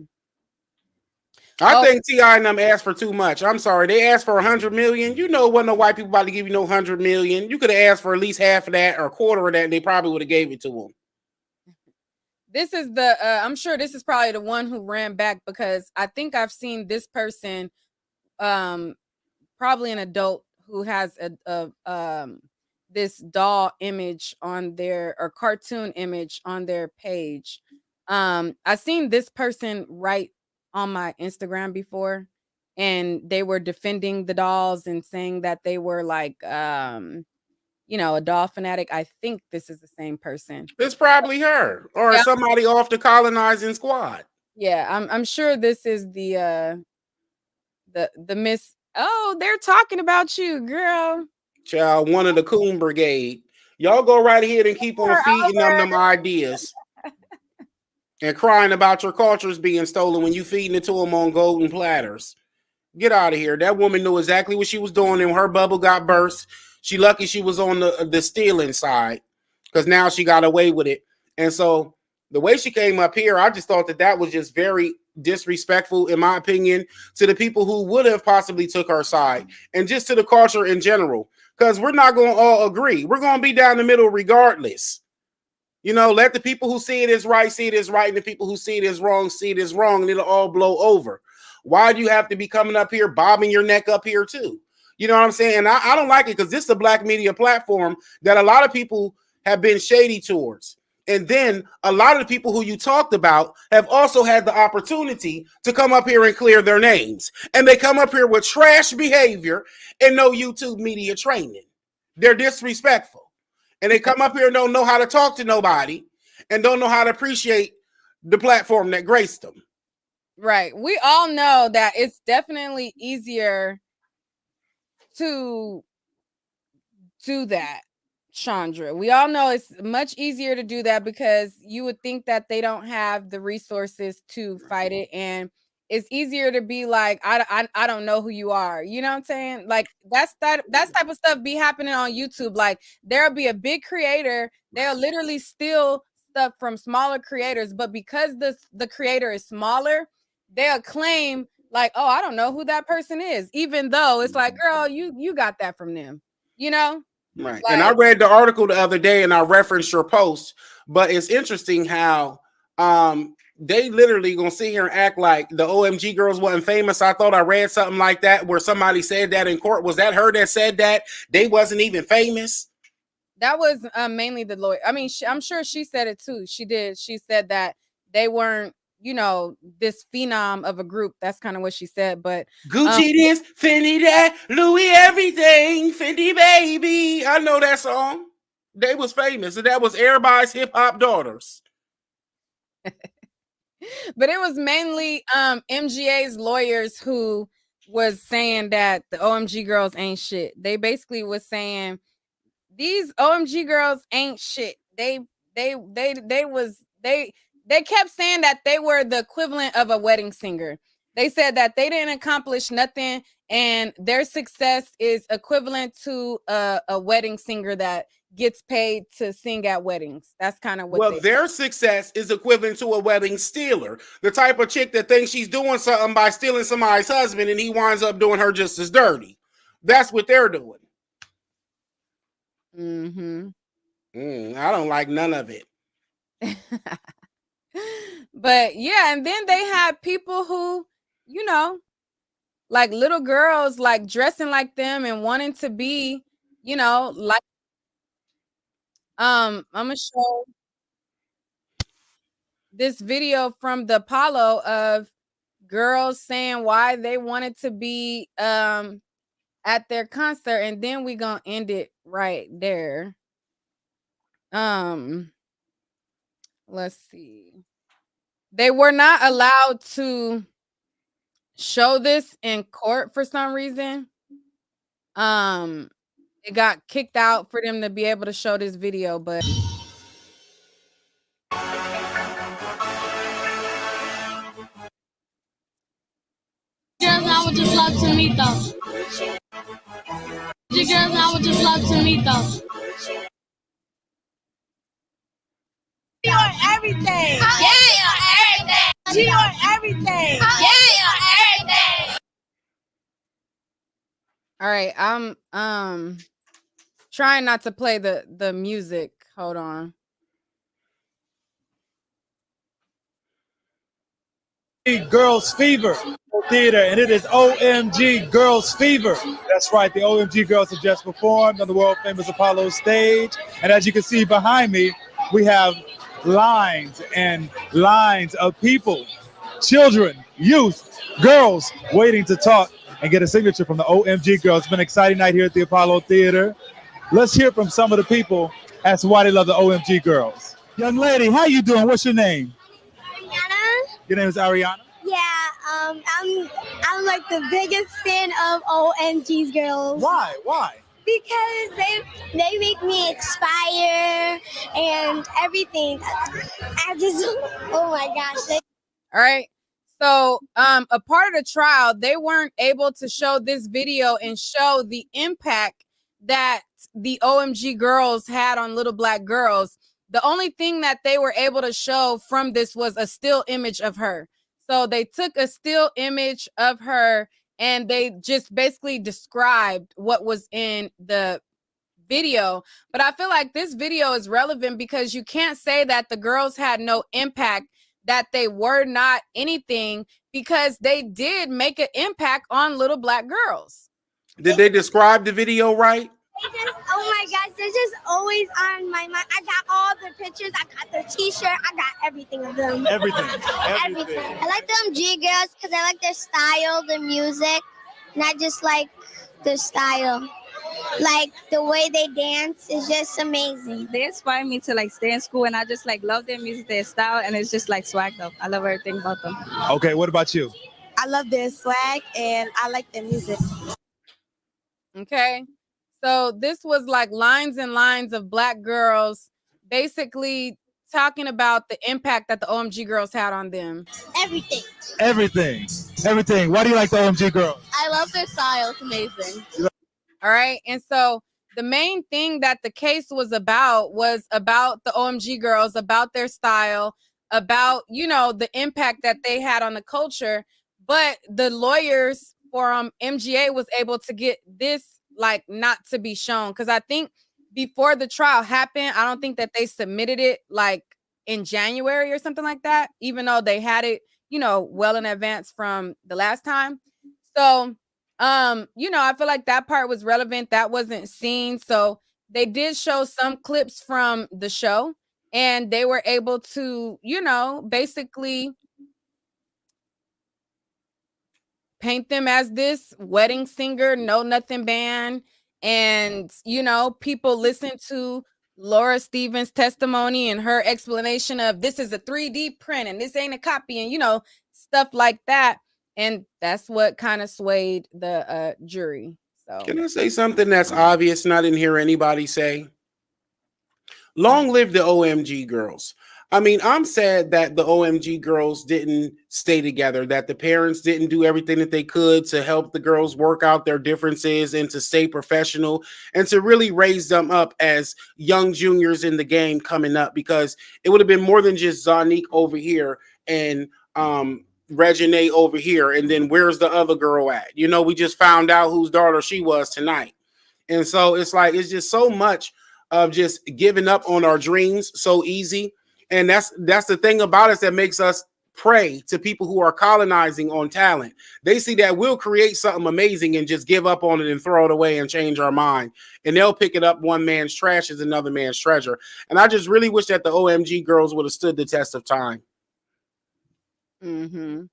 I think T.I. and them asked for too much. I'm sorry. They asked for 100 million. Wasn't no white people about to give you no 100 million. You could have asked for at least half of that or a quarter of that, and they probably would have gave it to them. This is the I'm sure this is probably the one who ran back, because I think I've seen this person, probably an adult who has a this doll image on their, or cartoon image on their page. I've seen this person write on my Instagram before, and they were defending the dolls and saying that they were like a doll fanatic. I think this is the same person. It's probably her or somebody off the colonizing squad. Yeah, I'm sure this is the Miss. Oh, they're talking about you, girl. Child, one of the Coon Brigade. Y'all go right ahead and keep on feeding them ideas and crying about your cultures being stolen when you feeding it to them on golden platters. Get out of here. That woman knew exactly what she was doing, and her bubble got burst. She lucky she was on the stealing side, because now she got away with it. And so the way she came up here, I just thought that was just very disrespectful, in my opinion, to the people who would have possibly took her side, and just to the culture in general, because we're not going to all agree. We're going to be down the middle regardless. Let the people who see it as right see it as right, and the people who see it as wrong see it as wrong, and it'll all blow over. Why do you have to be coming up here, bobbing your neck up here too? You know what I'm saying? And I don't like it, because this is a black media platform that a lot of people have been shady towards. And then a lot of the people who you talked about have also had the opportunity to come up here and clear their names. And they come up here with trash behavior and no YouTube media training. They're disrespectful. And they come up here and don't know how to talk to nobody and don't know how to appreciate the platform that graced them. Right. We all know that it's definitely easier to do that, Chandra. We all know it's much easier to do that, because you would think that they don't have the resources to fight it, and it's easier to be like, I don't know who you are. You know what I'm saying? Like that type of stuff be happening on YouTube. Like there'll be a big creator, they'll literally steal stuff from smaller creators, but because the creator is smaller, they'll claim like, oh, I don't know who that person is, even though it's like, girl, you got that from them, Right. And I read the article the other day and I referenced your post, but it's interesting how they literally gonna sit here and act like the OMG girls wasn't famous. I thought I read something like that where somebody said that in court. Was that her that said that they wasn't even famous? That was mainly the lawyer. I mean, I'm sure she said it too. She did. She said that they weren't, this phenom of a group. That's kind of what she said. But Gucci this, Fendi that, Louis everything, Fendi baby. I know that song. They was famous, and that was everybody's hip hop daughters. But it was mainly MGA's lawyers who was saying that the OMG girls ain't shit. They basically was saying these OMG girls ain't shit. They they kept saying that they were the equivalent of a wedding singer. They said that they didn't accomplish nothing, and their success is equivalent to a wedding singer that gets paid to sing at weddings. That's kind of what. Well, their success is equivalent to a wedding stealer, the type of chick that thinks she's doing something by stealing somebody's husband, and he winds up doing her just as dirty. That's what they're doing. Mm-hmm. I don't like none of it. But yeah, and then they had people who, you know, like little girls, like dressing like them and wanting to be, you know, like. I'm gonna show this video from the Apollo of girls saying why they wanted to be at their concert, and then we gonna end it right there. Let's see. They were not allowed to show this in court for some reason. It got kicked out for them to be able to show this video, but girls I would just love to meet though. The girls I would just love to meet though. She on everything. Yeah, everything. She on everything. Yeah, everything. all right, I'm trying not to play the music. Hold on. Girls Fever Theater, and it is OMG Girls Fever. That's right, the OMG Girls have just performed on the world famous Apollo stage, and as you can see behind me, we have lines and lines of people, children, youth, girls waiting to talk and get a signature from the OMG Girls. It's been an exciting night here at the Apollo Theater. Let's hear from some of the people as to why they love the OMG Girls. Young lady, how you doing? What's your name? Ariana? Your name is Ariana? Yeah, I'm like the biggest fan of OMG's girls. Why? Why? Because they make me inspire and everything. I just, oh my gosh. All right. So, a part of the trial, they weren't able to show this video and show the impact that the OMG girls had on little black girls. The only thing that they were able to show from this was a still image of her. So they took a still image of her and they just basically described what was in the video. But I feel like this video is relevant because you can't say that the girls had no impact, that they were not anything, because they did make an impact on little black girls. Did they describe the video right? They just, oh my gosh, they're just always on my mind. I got all the pictures, I got their t-shirt, I got everything of them. Everything. I like the OMG girls because I like their style, their music, and I just like their style. Like the way they dance is just amazing. They inspire me to like stay in school, and I just like love their music, their style, and it's just like swagged up. I love everything about them. Okay, what about you? I love their swag and I like their music. Okay. So this was like lines and lines of black girls basically talking about the impact that the OMG girls had on them. Everything. Everything. Why do you like the OMG Girls? I love their style. It's amazing. All right. And so the main thing that the case was about the OMG girls, about their style, about, you know, the impact that they had on the culture. But the lawyers for MGA was able to get this like not to be shown, because I think before the trial happened, I don't think that they submitted it like in January or something like that, even though they had it, you know, well in advance from the last time. So you know, I feel like that part was relevant. That wasn't seen. So they did show some clips from the show, and they were able to, you know, basically paint them as this wedding singer, know nothing band. And, you know, people listen to Laura Stevens' testimony and her explanation of this is a 3D print and this ain't a copy, and, you know, stuff like that. And that's what kind of swayed the jury. So Can I say something that's obvious and I didn't hear anybody say? Long live the OMG girls. I mean, I'm sad that the OMG girls didn't stay together, that the parents didn't do everything that they could to help the girls work out their differences and to stay professional and to really raise them up as young juniors in the game coming up, because it would have been more than just Zonique over here and Regine over here. And then where's the other girl at? You know, we just found out whose daughter she was tonight. And so it's like, it's just so much of just giving up on our dreams so easy. And that's the thing about us that makes us prey to people who are colonizing on talent. They see that we'll create something amazing and just give up on it and throw it away and change our mind. And they'll pick it up. One man's trash is another man's treasure. And I just really wish that the OMG girls would have stood the test of time. Mm-hmm.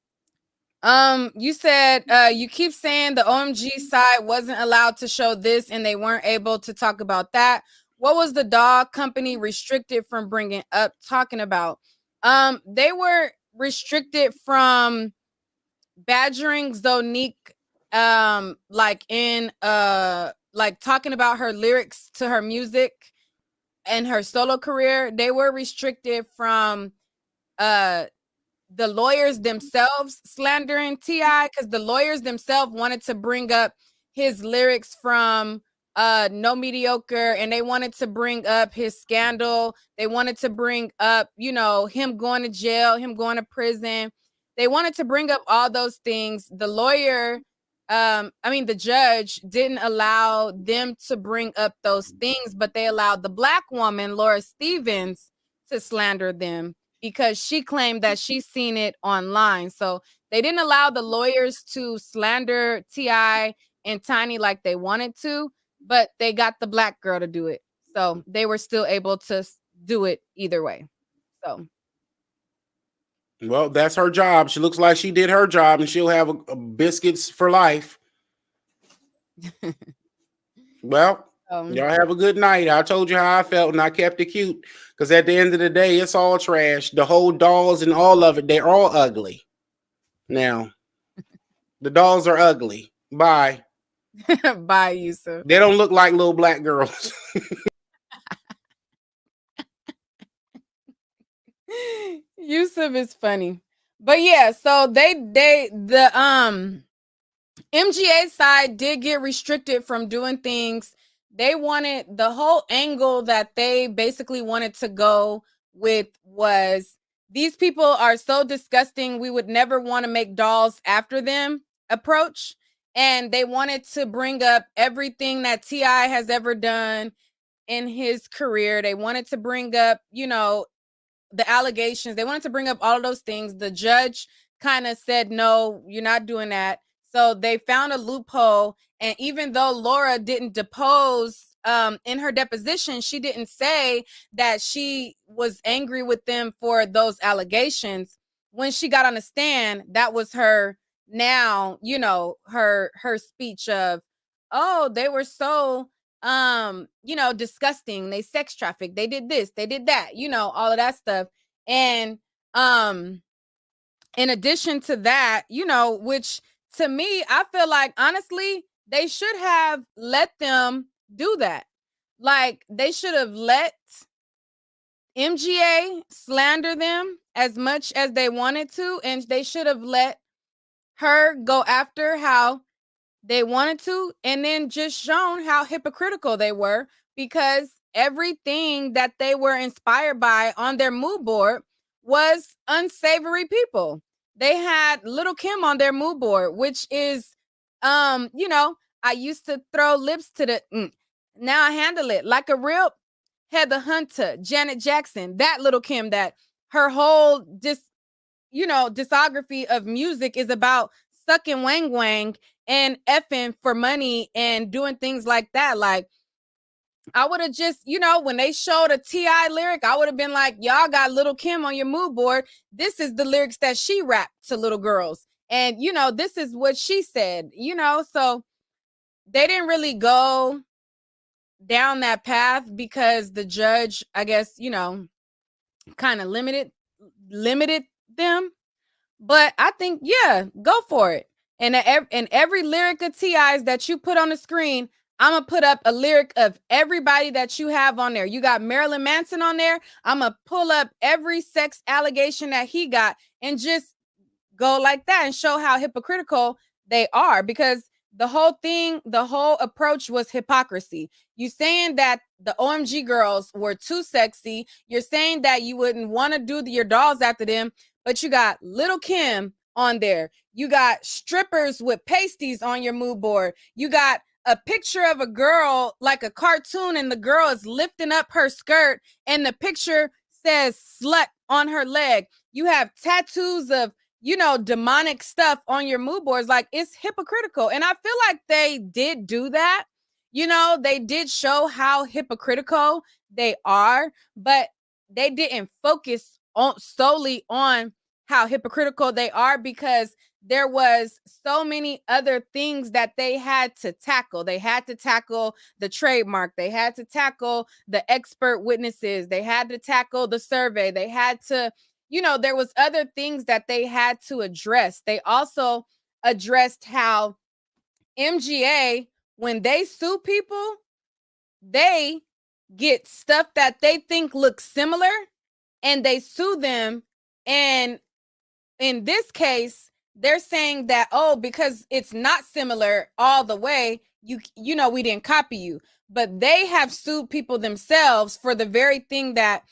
You said you keep saying the OMG side wasn't allowed to show this and they weren't able to talk about that. What was the dog company restricted from bringing up talking about? They were restricted from badgering Zonique, like in like talking about her lyrics to her music and her solo career. They were restricted from the lawyers themselves slandering T.I. because the lawyers themselves wanted to bring up his lyrics from No Mediocre, and they wanted to bring up his scandal. They wanted to bring up, you know, him going to jail, him going to prison. They wanted to bring up all those things. The lawyer, the judge didn't allow them to bring up those things, but they allowed the Black woman, Laura Stevens, to slander them because she claimed that she's seen it online. So they didn't allow the lawyers to slander T.I. and Tiny like they wanted to, but they got the Black girl to do it. So they were still able to do it either way. So. Well, that's her job. She looks like she did her job and she'll have a biscuits for life. Well, y'all have a good night. I told you how I felt and I kept it cute because at the end of the day, it's all trash. The whole dolls and all of it, they're all ugly. Now, the dolls are ugly. Bye. Bye, Yusuf. They don't look like little black girls. Yusuf is funny. But yeah, so the MGA side did get restricted from doing things. They wanted the whole angle that they basically wanted to go with was these people are so disgusting. We would never want to make dolls after them approach. And they wanted to bring up everything that T.I. has ever done in his career. They wanted to bring up, you know, the allegations. They wanted to bring up all of those things. The judge kind of said, no, you're not doing that. So they found a loophole. And even though Laura didn't depose in her deposition, she didn't say that she was angry with them for those allegations. When she got on the stand, that was her now, you know, her speech of, oh, they were so you know, disgusting. They sex trafficked. They did this, they did that, you know, all of that stuff. And in addition to that, you know, which to me, I feel like honestly, they should have let them do that. Like they should have let MGA slander them as much as they wanted to, and they should have let her go after how they wanted to, and then just shown how hypocritical they were because everything that they were inspired by on their mood board was unsavory people. They had Little Kim on their mood board, which is, you know, I used to throw lips to the, now I handle it like a real Heather Hunter, Janet Jackson, that Little Kim, that her whole discography of music is about sucking wang wang and effing for money and doing things like that. Like I would have just, you know, when they showed a T.I. lyric, I would have been like, y'all got Little Kim on your mood board. This is the lyrics that she rapped to little girls. And, you know, this is what she said, you know, so they didn't really go down that path because the judge, I guess, you know, kind of limited them. But I think, yeah, go for it. And every lyric of T.I.'s that you put on the screen, I'm gonna put up a lyric of everybody that you have on there. You got Marilyn Manson on there. I'm gonna pull up every sex allegation that he got and just go like that and show how hypocritical they are, because the whole thing, the whole approach was hypocrisy. You saying that the OMG girls were too sexy. You're saying that you wouldn't want to do your dolls after them, but you got Little Kim on there. You got strippers with pasties on your mood board. You got a picture of a girl like a cartoon, and the girl is lifting up her skirt, and the picture says slut on her leg. You have tattoos of, you know, demonic stuff on your mood boards. Like, it's hypocritical. And I feel like they did do that. You know, they did show how hypocritical they are, but they didn't focus on solely on how hypocritical they are, because there was so many other things that they had to tackle. They had to tackle the trademark. They had to tackle the expert witnesses. They had to tackle the survey. They had to, you know, there was other things that they had to address. They also addressed how MGA, when they sue people, they get stuff that they think looks similar and they sue them. And in this case, they're saying that, oh, because it's not similar all the way, you know, we didn't copy you. But they have sued people themselves for the very thing that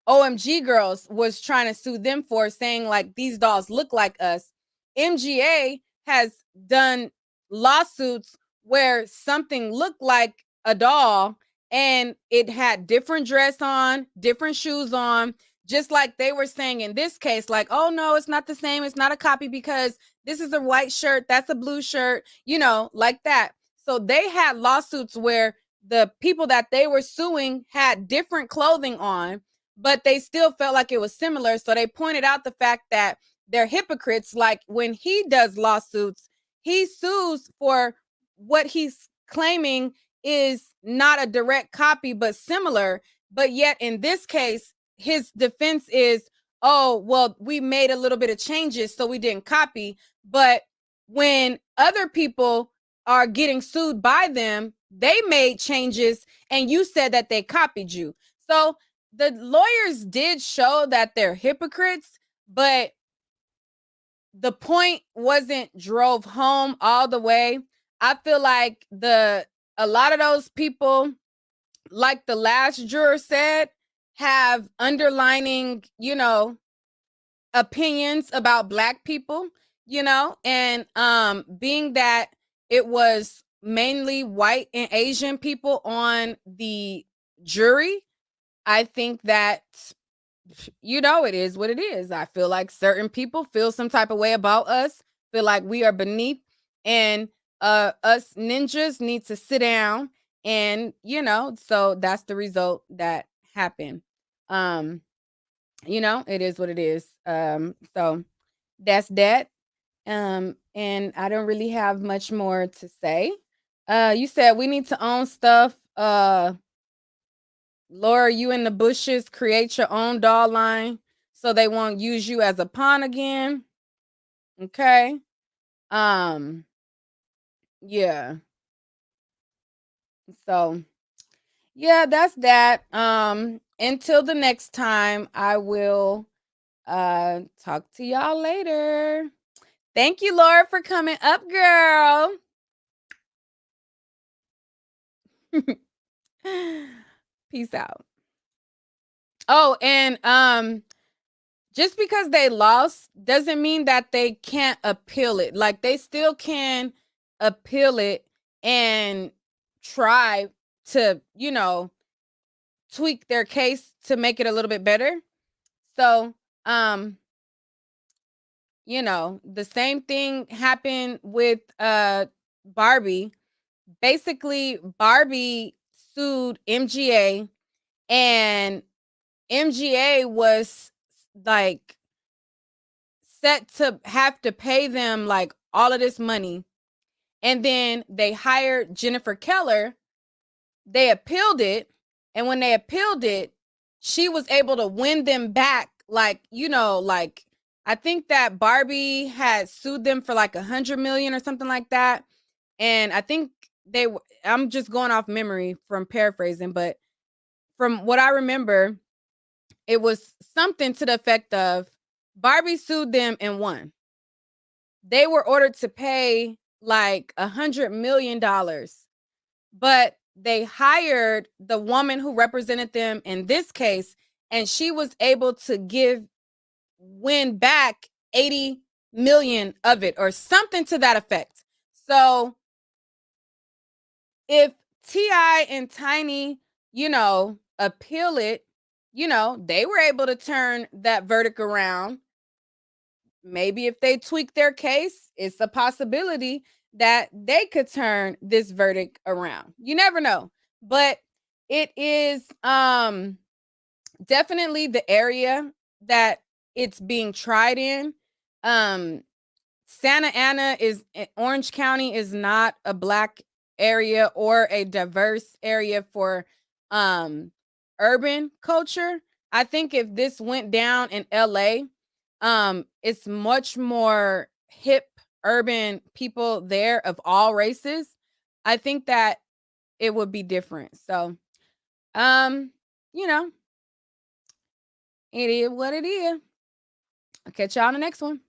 OMG Girls was trying to sue them for, saying like, these dolls look like us. MGA has done lawsuits where something looked like a doll and it had different dress on, different shoes on, just like they were saying in this case, like, oh no, it's not the same. It's not a copy because this is a white shirt, that's a blue shirt, you know, like that. So they had lawsuits where the people that they were suing had different clothing on, but they still felt like it was similar. So they pointed out the fact that they're hypocrites. Like, when he does lawsuits, he sues for what he's claiming is not a direct copy, but similar. But yet in this case, his defense is, oh, well, we made a little bit of changes, so we didn't copy. But when other people are getting sued by them, they made changes and you said that they copied you. So the lawyers did show that they're hypocrites, but the point wasn't drove home all the way. I feel like a lot of those people, like the last juror said, have underlining, you know, opinions about Black people, you know, and being that it was mainly white and Asian people on the jury, I think that, you know, it is what it is. I feel like certain people feel some type of way about us, feel like we are beneath, and us ninjas need to sit down, and, you know, so that's the result that happened. You know, it is what it is. So that's that. And I don't really have much more to say. You said we need to own stuff. Laura, you in the bushes, create your own doll line so they won't use you as a pawn again. Okay. Yeah. So yeah, that's that. Until the next time, I will talk to y'all later. Thank you, Laura, for coming up, girl. Peace out. Oh, and just because they lost doesn't mean that they can't appeal it. Like, they still can appeal it and try to, you know, tweak their case to make it a little bit better. So, you know, the same thing happened with Barbie. Basically, Barbie sued MGA, and MGA was like set to have to pay them like all of this money. And then they hired Jennifer Keller. They appealed it. And when they appealed it, she was able to win them back. Like, you know, like, I think that Barbie had sued them for like 100 million or something like that. And I think I'm just going off memory from paraphrasing, but from what I remember, it was something to the effect of Barbie sued them and won. They were ordered to pay like $100 million, but they hired the woman who represented them in this case, and she was able to win back 80 million of it or something to that effect. So if T.I. and Tiny, appeal it, they were able to turn that verdict around. Maybe if they tweak their case, it's a possibility that they could turn this verdict around. You never know. But it is definitely the area that it's being tried in. Santa Ana Orange County is not a Black area or a diverse area for urban culture. I think if this went down in LA, it's much more hip urban people there of all races. I think that it would be different. So, it is what it is. I'll catch y'all on the next one.